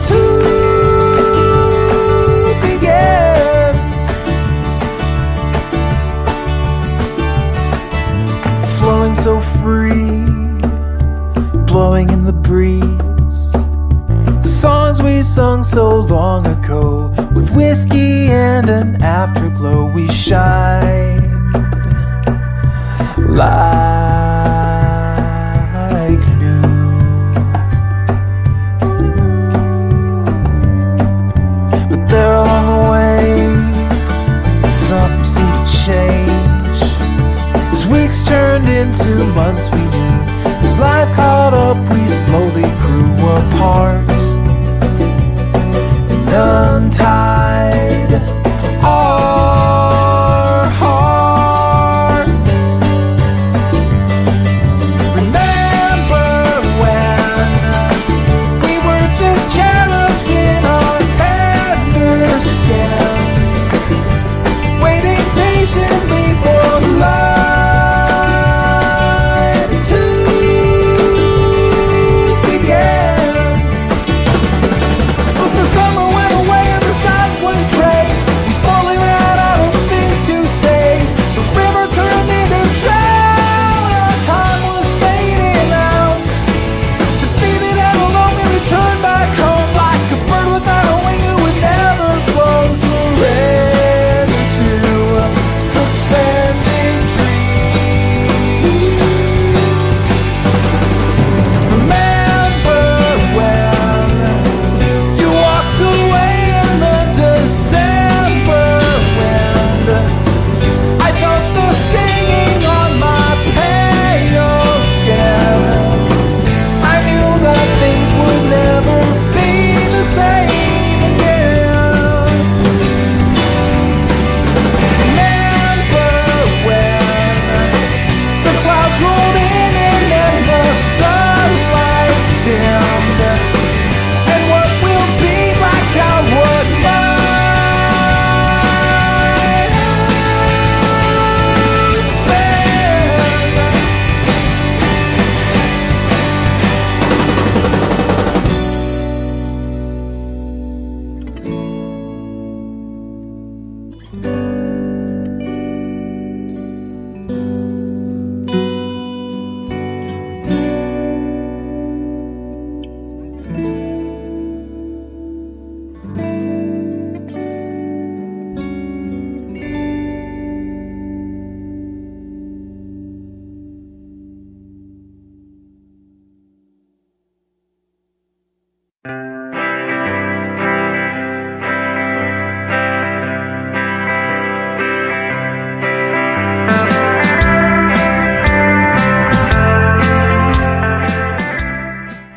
to begin. Flowing so free, blowing in the breeze, the songs we sung so long ago. With whiskey and an afterglow, we shine like new. But there along the way, something seemed to change. As weeks turned into months, we knew as life caught up, we slowly grew apart and untied all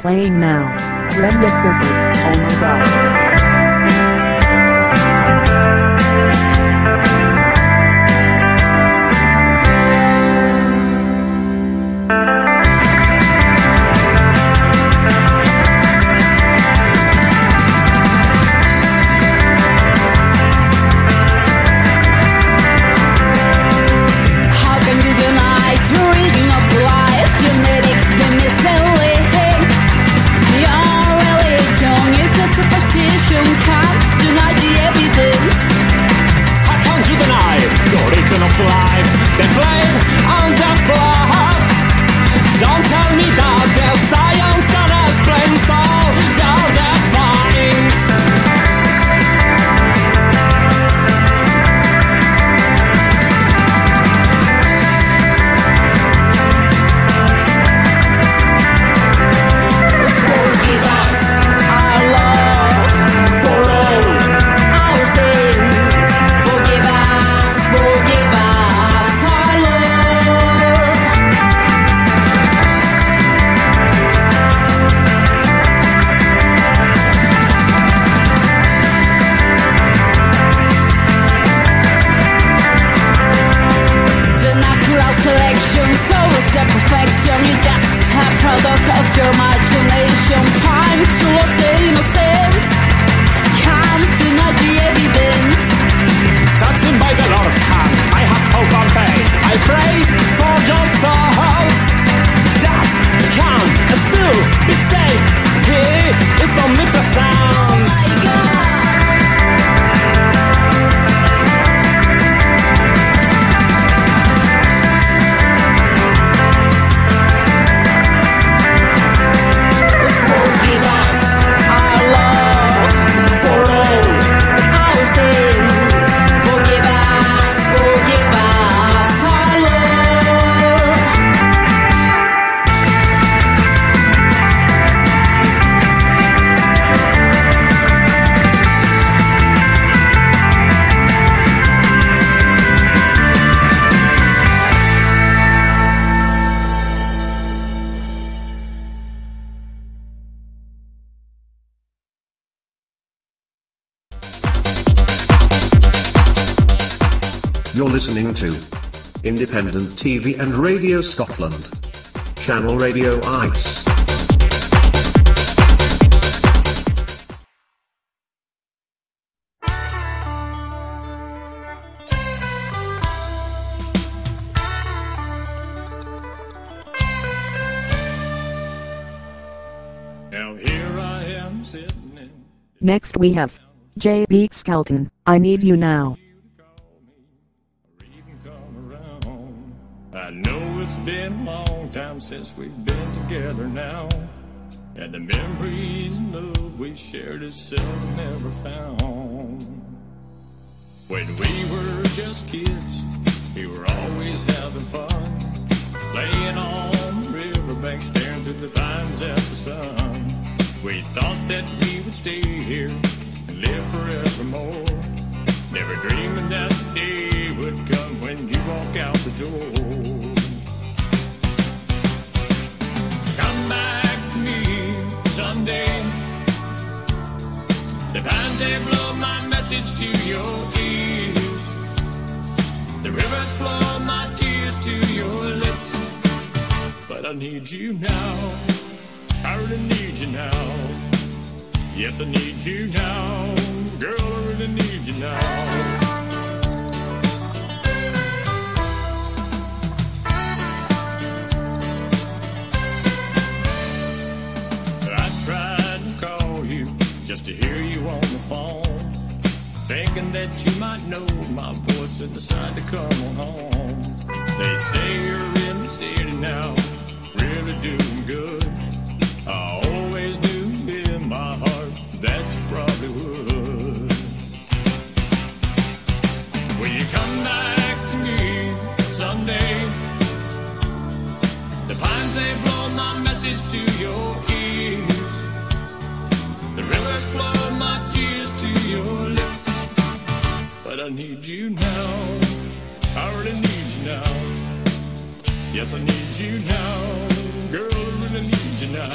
Playing now. Redneck Surfers. Oh my god. You're listening to Independent TV and Radio Scotland. Channel Radio ICE. Now here I am sitting in. Next we have J.B. Skelton, I Need You Now. I know it's been a long time since we've been together now, and the memories and love we shared is seldom ever found. When we were just kids, we were always having fun, playing on the riverbank, staring through the vines at the sun. We thought that we would stay here and live forevermore, never dreaming that the day would come when you walk out the door. Come back to me someday. The vines, they blow my message to your ears. The rivers flow my tears to your lips. But I need you now. I really need you now. Yes, I need you now. Girl, I really need you now. Just to hear you on the phone, thinking that you might know my voice and decide to come on home. They say you're in the city now, really doing good. I always knew in my heart that you probably would. Will you come back to me someday? The pines, they blow my message to your ears. The rivers flow my tears to your lips. But I need you now. I really need you now. Yes, I need you now. Girl, I really need you now.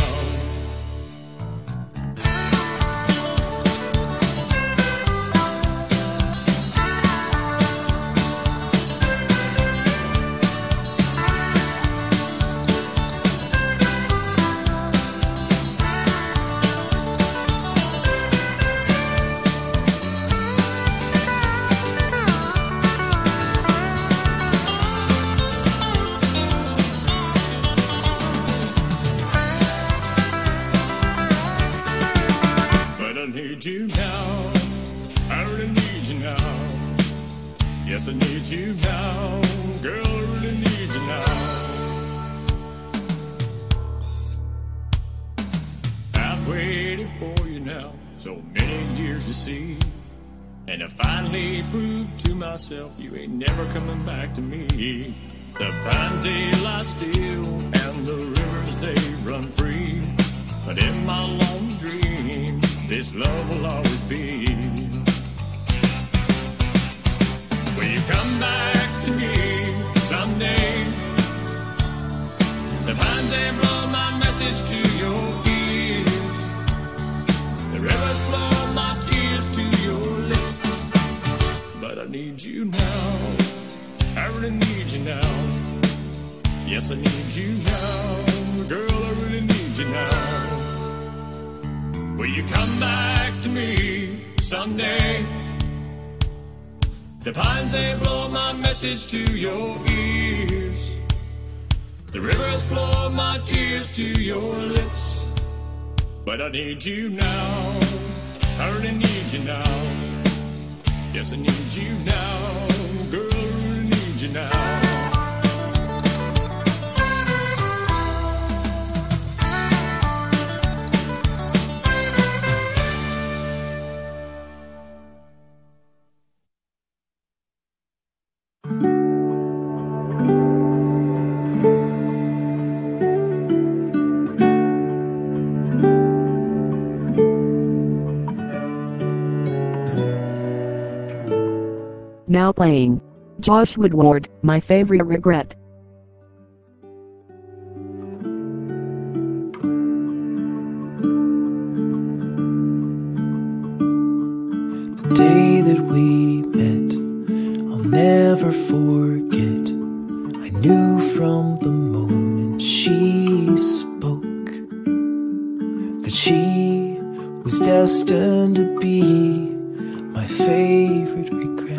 waited for you now, so many years to see. And I finally proved to myself you ain't never coming back to me. The pines they lie still and the rivers they run free. But in my long dream, this love will always be. Will you come back to me someday? The pines they blow my message to your ears. The rivers flow my tears to your lips. But I need you now. I really need you now. Yes, I need you now. Girl, I really need you now. Will you come back to me someday? The pines, they blow my message to your ears. The rivers flow my tears to your lips. But I need you now. I really need you now. Yes, I need you now. Girl, I really need you now. Now playing Josh Woodward, My Favorite Regret. The day that we met, I'll never forget. I knew from the moment she spoke that she was destined to be my favorite regret.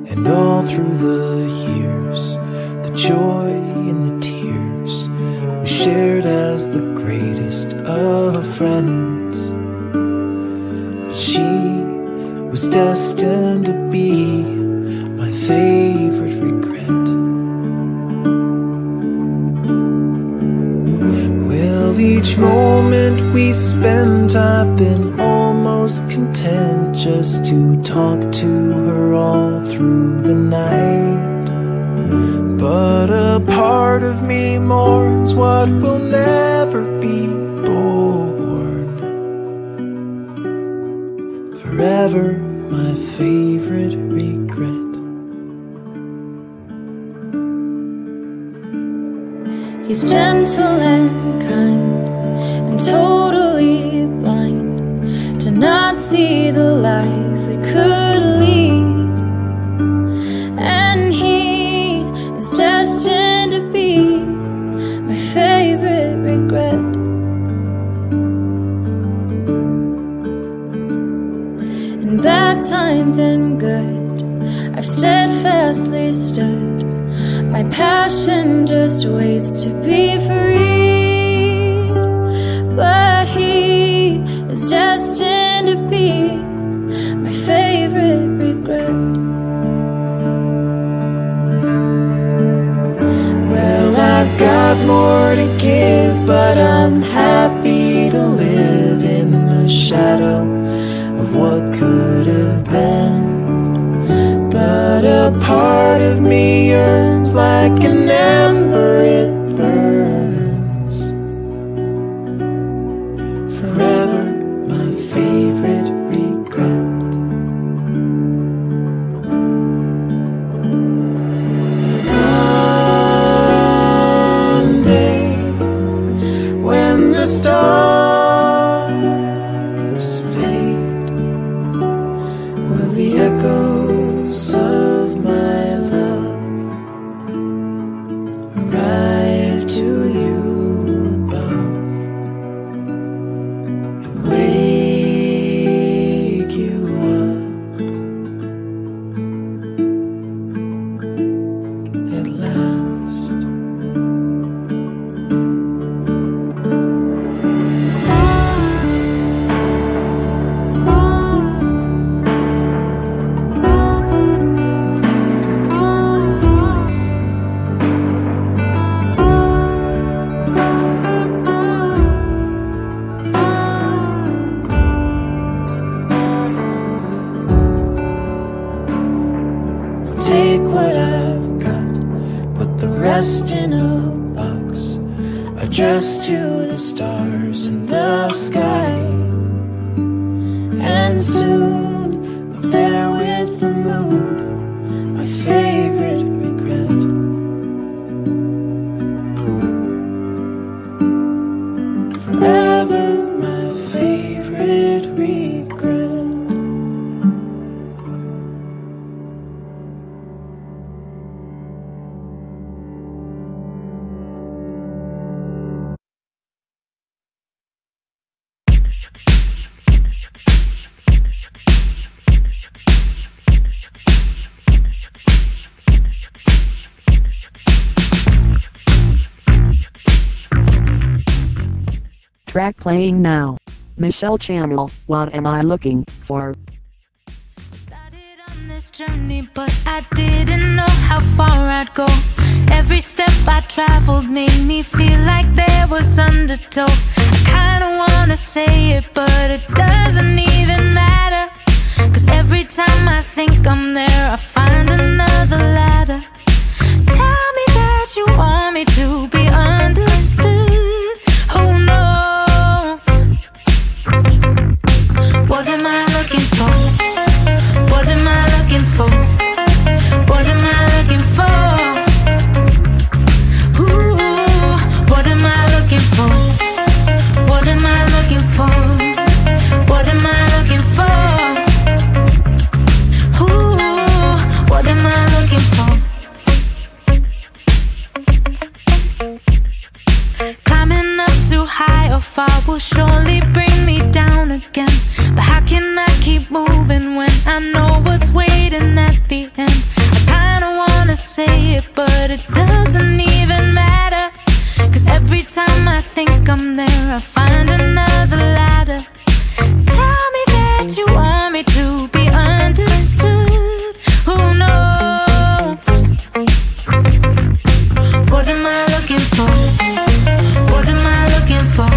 And all through the years, the joy and the tears we shared as the greatest of friends. But she was destined to be my favorite regret. Well, each moment we spent, I've been almost content just to talk to her all through the night. But a part of me mourns what will never be born. Forever my favorite regret. He's gentle and kind and totally blind to not see the life we could lead. And he is destined to be my favorite regret. In bad times and good, I've steadfastly stood. My passion just waits to be freed. But he is destined to be my favorite regret. Well, I've got more to give, but I'm happy to live in the shadow of what could have been. But a part of me yearns like an ember, it burns. Forever my favorite regret. One day when the stars fade, will the echoes of my love arise rest in a box, addressed to the stars in the sky. And soon, up there with the moon, my favorite regret. Forever my favorite regret. Track playing now. Michelle Channel, What Am I Looking For? Started on this journey, but I didn't know how far I'd go. Every step I traveled made me feel like there was undertow. I kinda wanna say it, but it doesn't even matter. 'Cause every time I think I'm there, I find another ladder. Tell me that you want me to be understood. Oh no. What am I looking for? What am I looking for? What am I looking for? Ooh, what am I looking for? What am I looking for? What am I looking for? Ooh, what am I looking for? Climbing up too high or far will surely bring me down again. But how can I keep moving when I know what's waiting at the end? I kinda wanna say it, but it doesn't even matter. 'Cause every time I think I'm there, I find another ladder. Tell me that you want me to be understood. Who knows? What am I looking for? What am I looking for?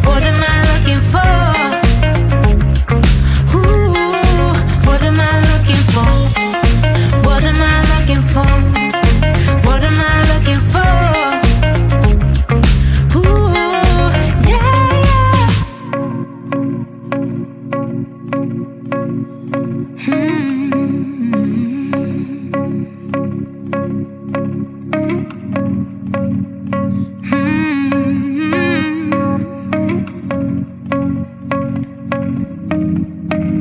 What am I looking for? What am I looking for? What am I looking for? What am I looking for? Ooh, yeah, yeah.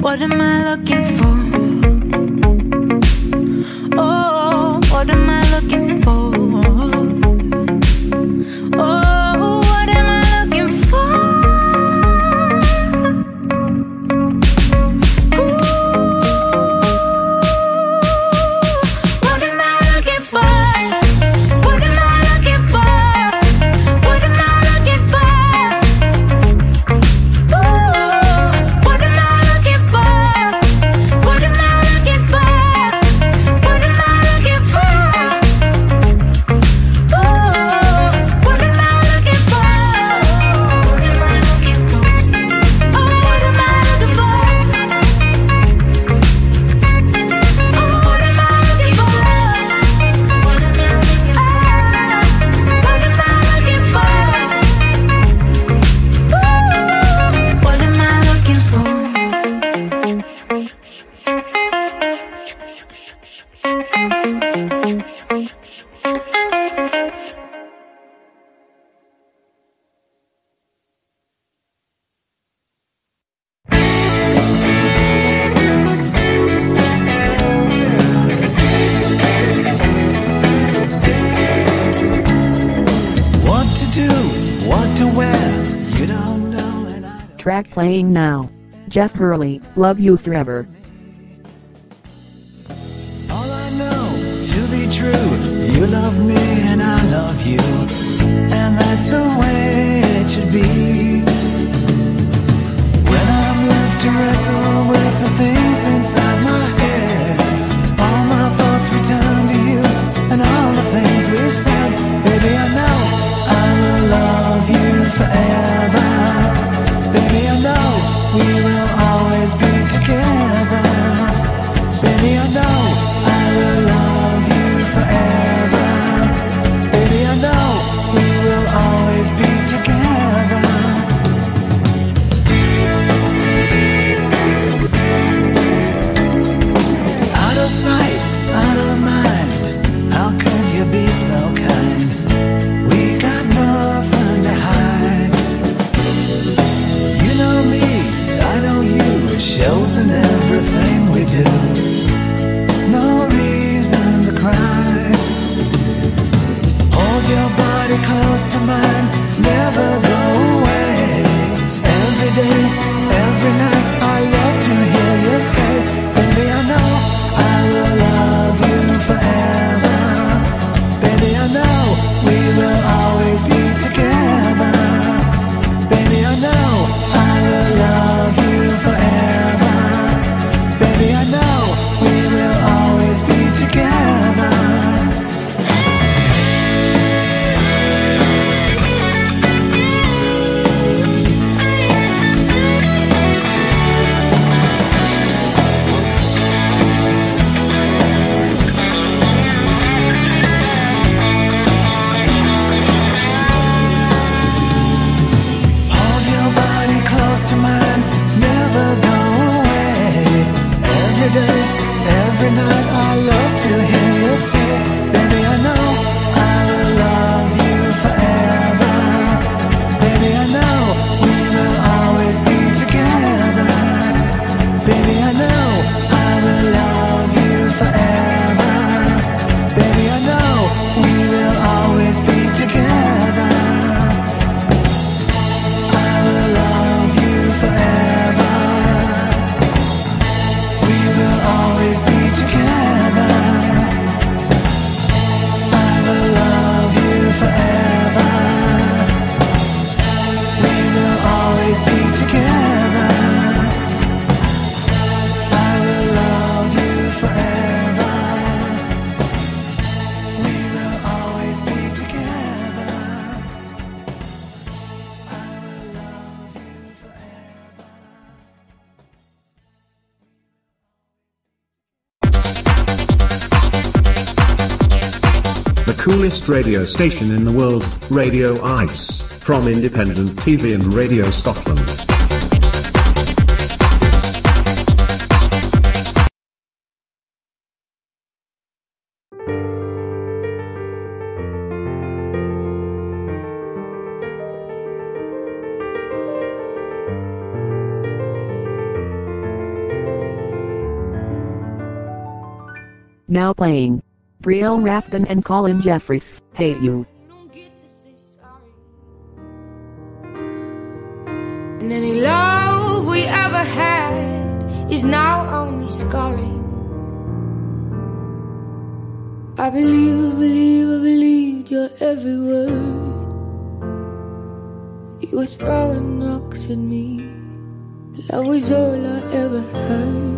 What am I looking for? Oh, what am I looking for? Oh, what am I looking for? Ooh, what am I looking for? What am I looking for? What am I looking for? Ooh, what am I looking for? What am I looking for? What am I looking for? Oh, what am I looking for? What am I looking for? Oh, what am I looking for? Oh, what am I looking for? What am I looking for? What am I looking for? Ooh, what am I looking for? What to do, what to wear, you don't know. Track playing now. Jeff Hurley, Love You Forever. All I know to be true, you love me and I love you, and that's the way it should be. When I'm left to wrestle with the things inside my head, all my thoughts return to you and all the things we said. Baby, I know I will love you forever. Baby, I know we will always be together. Baby, I know I will love you forever. you be so kind? We got nothing to hide. You know me, I know you, shells in everything we do. No reason to cry. Hold your body close to mine, never go away. Every day, every night, I love to hear you say, baby, I know I will love you forever. Baby, I know we will always be together. Baby, I know I will love you forever. Baby, I know we will always be together. To mine, never go away. Every day, every night, I love to hear you say, baby, I know I will love you forever. Baby, I know we will always be together. Baby, I know I will love you forever. Baby, I know we will always be together. Forever, we will always be together. I will love you forever. We will always be together. I will love you forever. We will always be together. The coolest radio station in the world, Radio Ice, from Independent TV and Radio Scotland. Now playing. Brielle Rafton and Colin Jeffries, Hey You. And any love we ever had is now only scarring. I believed your every word. You were throwing rocks at me. Love was all I ever heard.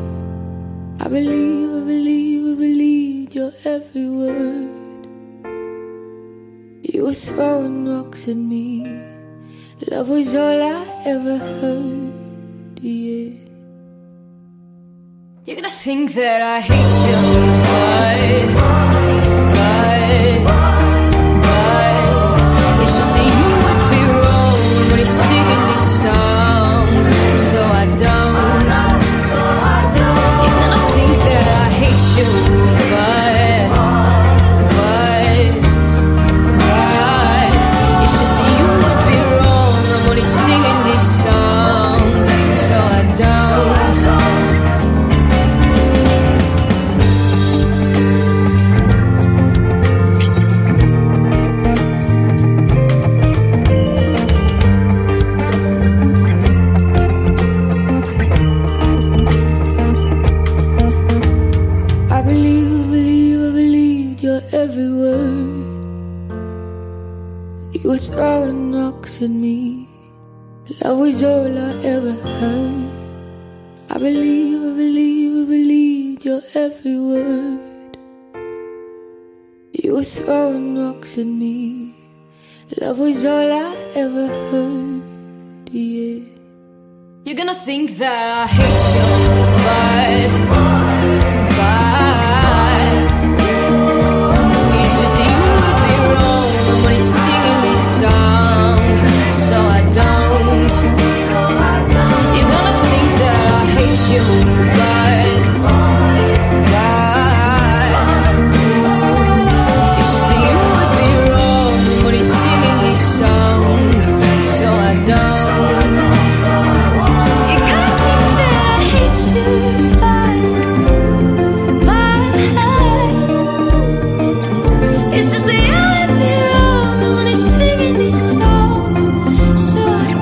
I believed your every word. You were throwing rocks at me. Love was all I ever heard, yeah. You're gonna think that I hate you, but it's just that you would be wrong when you're singing this song, so I don't. You're gonna think that I hate you, but it's just that you would be wrong when you're singing this song, so I don't. I believed your every word. You were throwing rocks at me. Love was all I ever heard. I believed your every word. You were throwing rocks at me. Love was all I ever heard, yeah. You're gonna think that I hate you, but it's just that you would be wrong when you're singing this song, so I don't. You're gonna think that I hate you, but it's just that It's just the air in me wrong when he's singing these songs. So I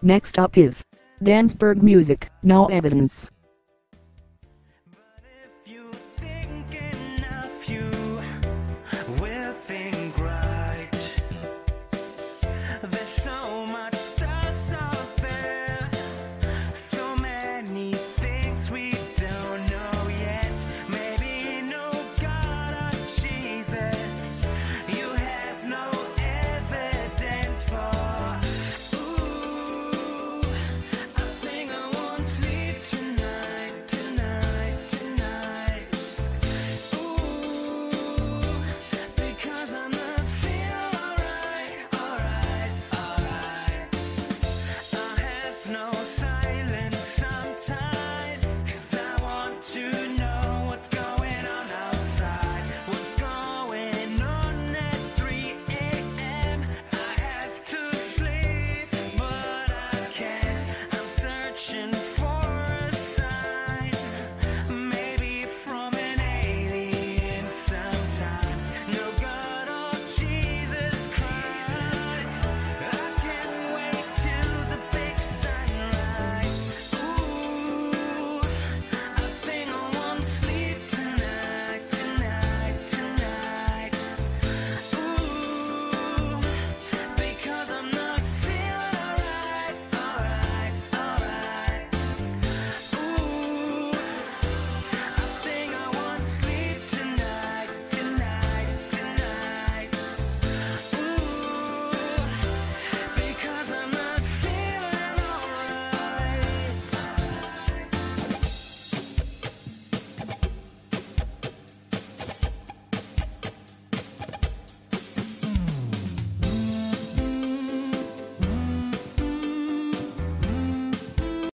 Next up is Dansberg Music, No Evidence.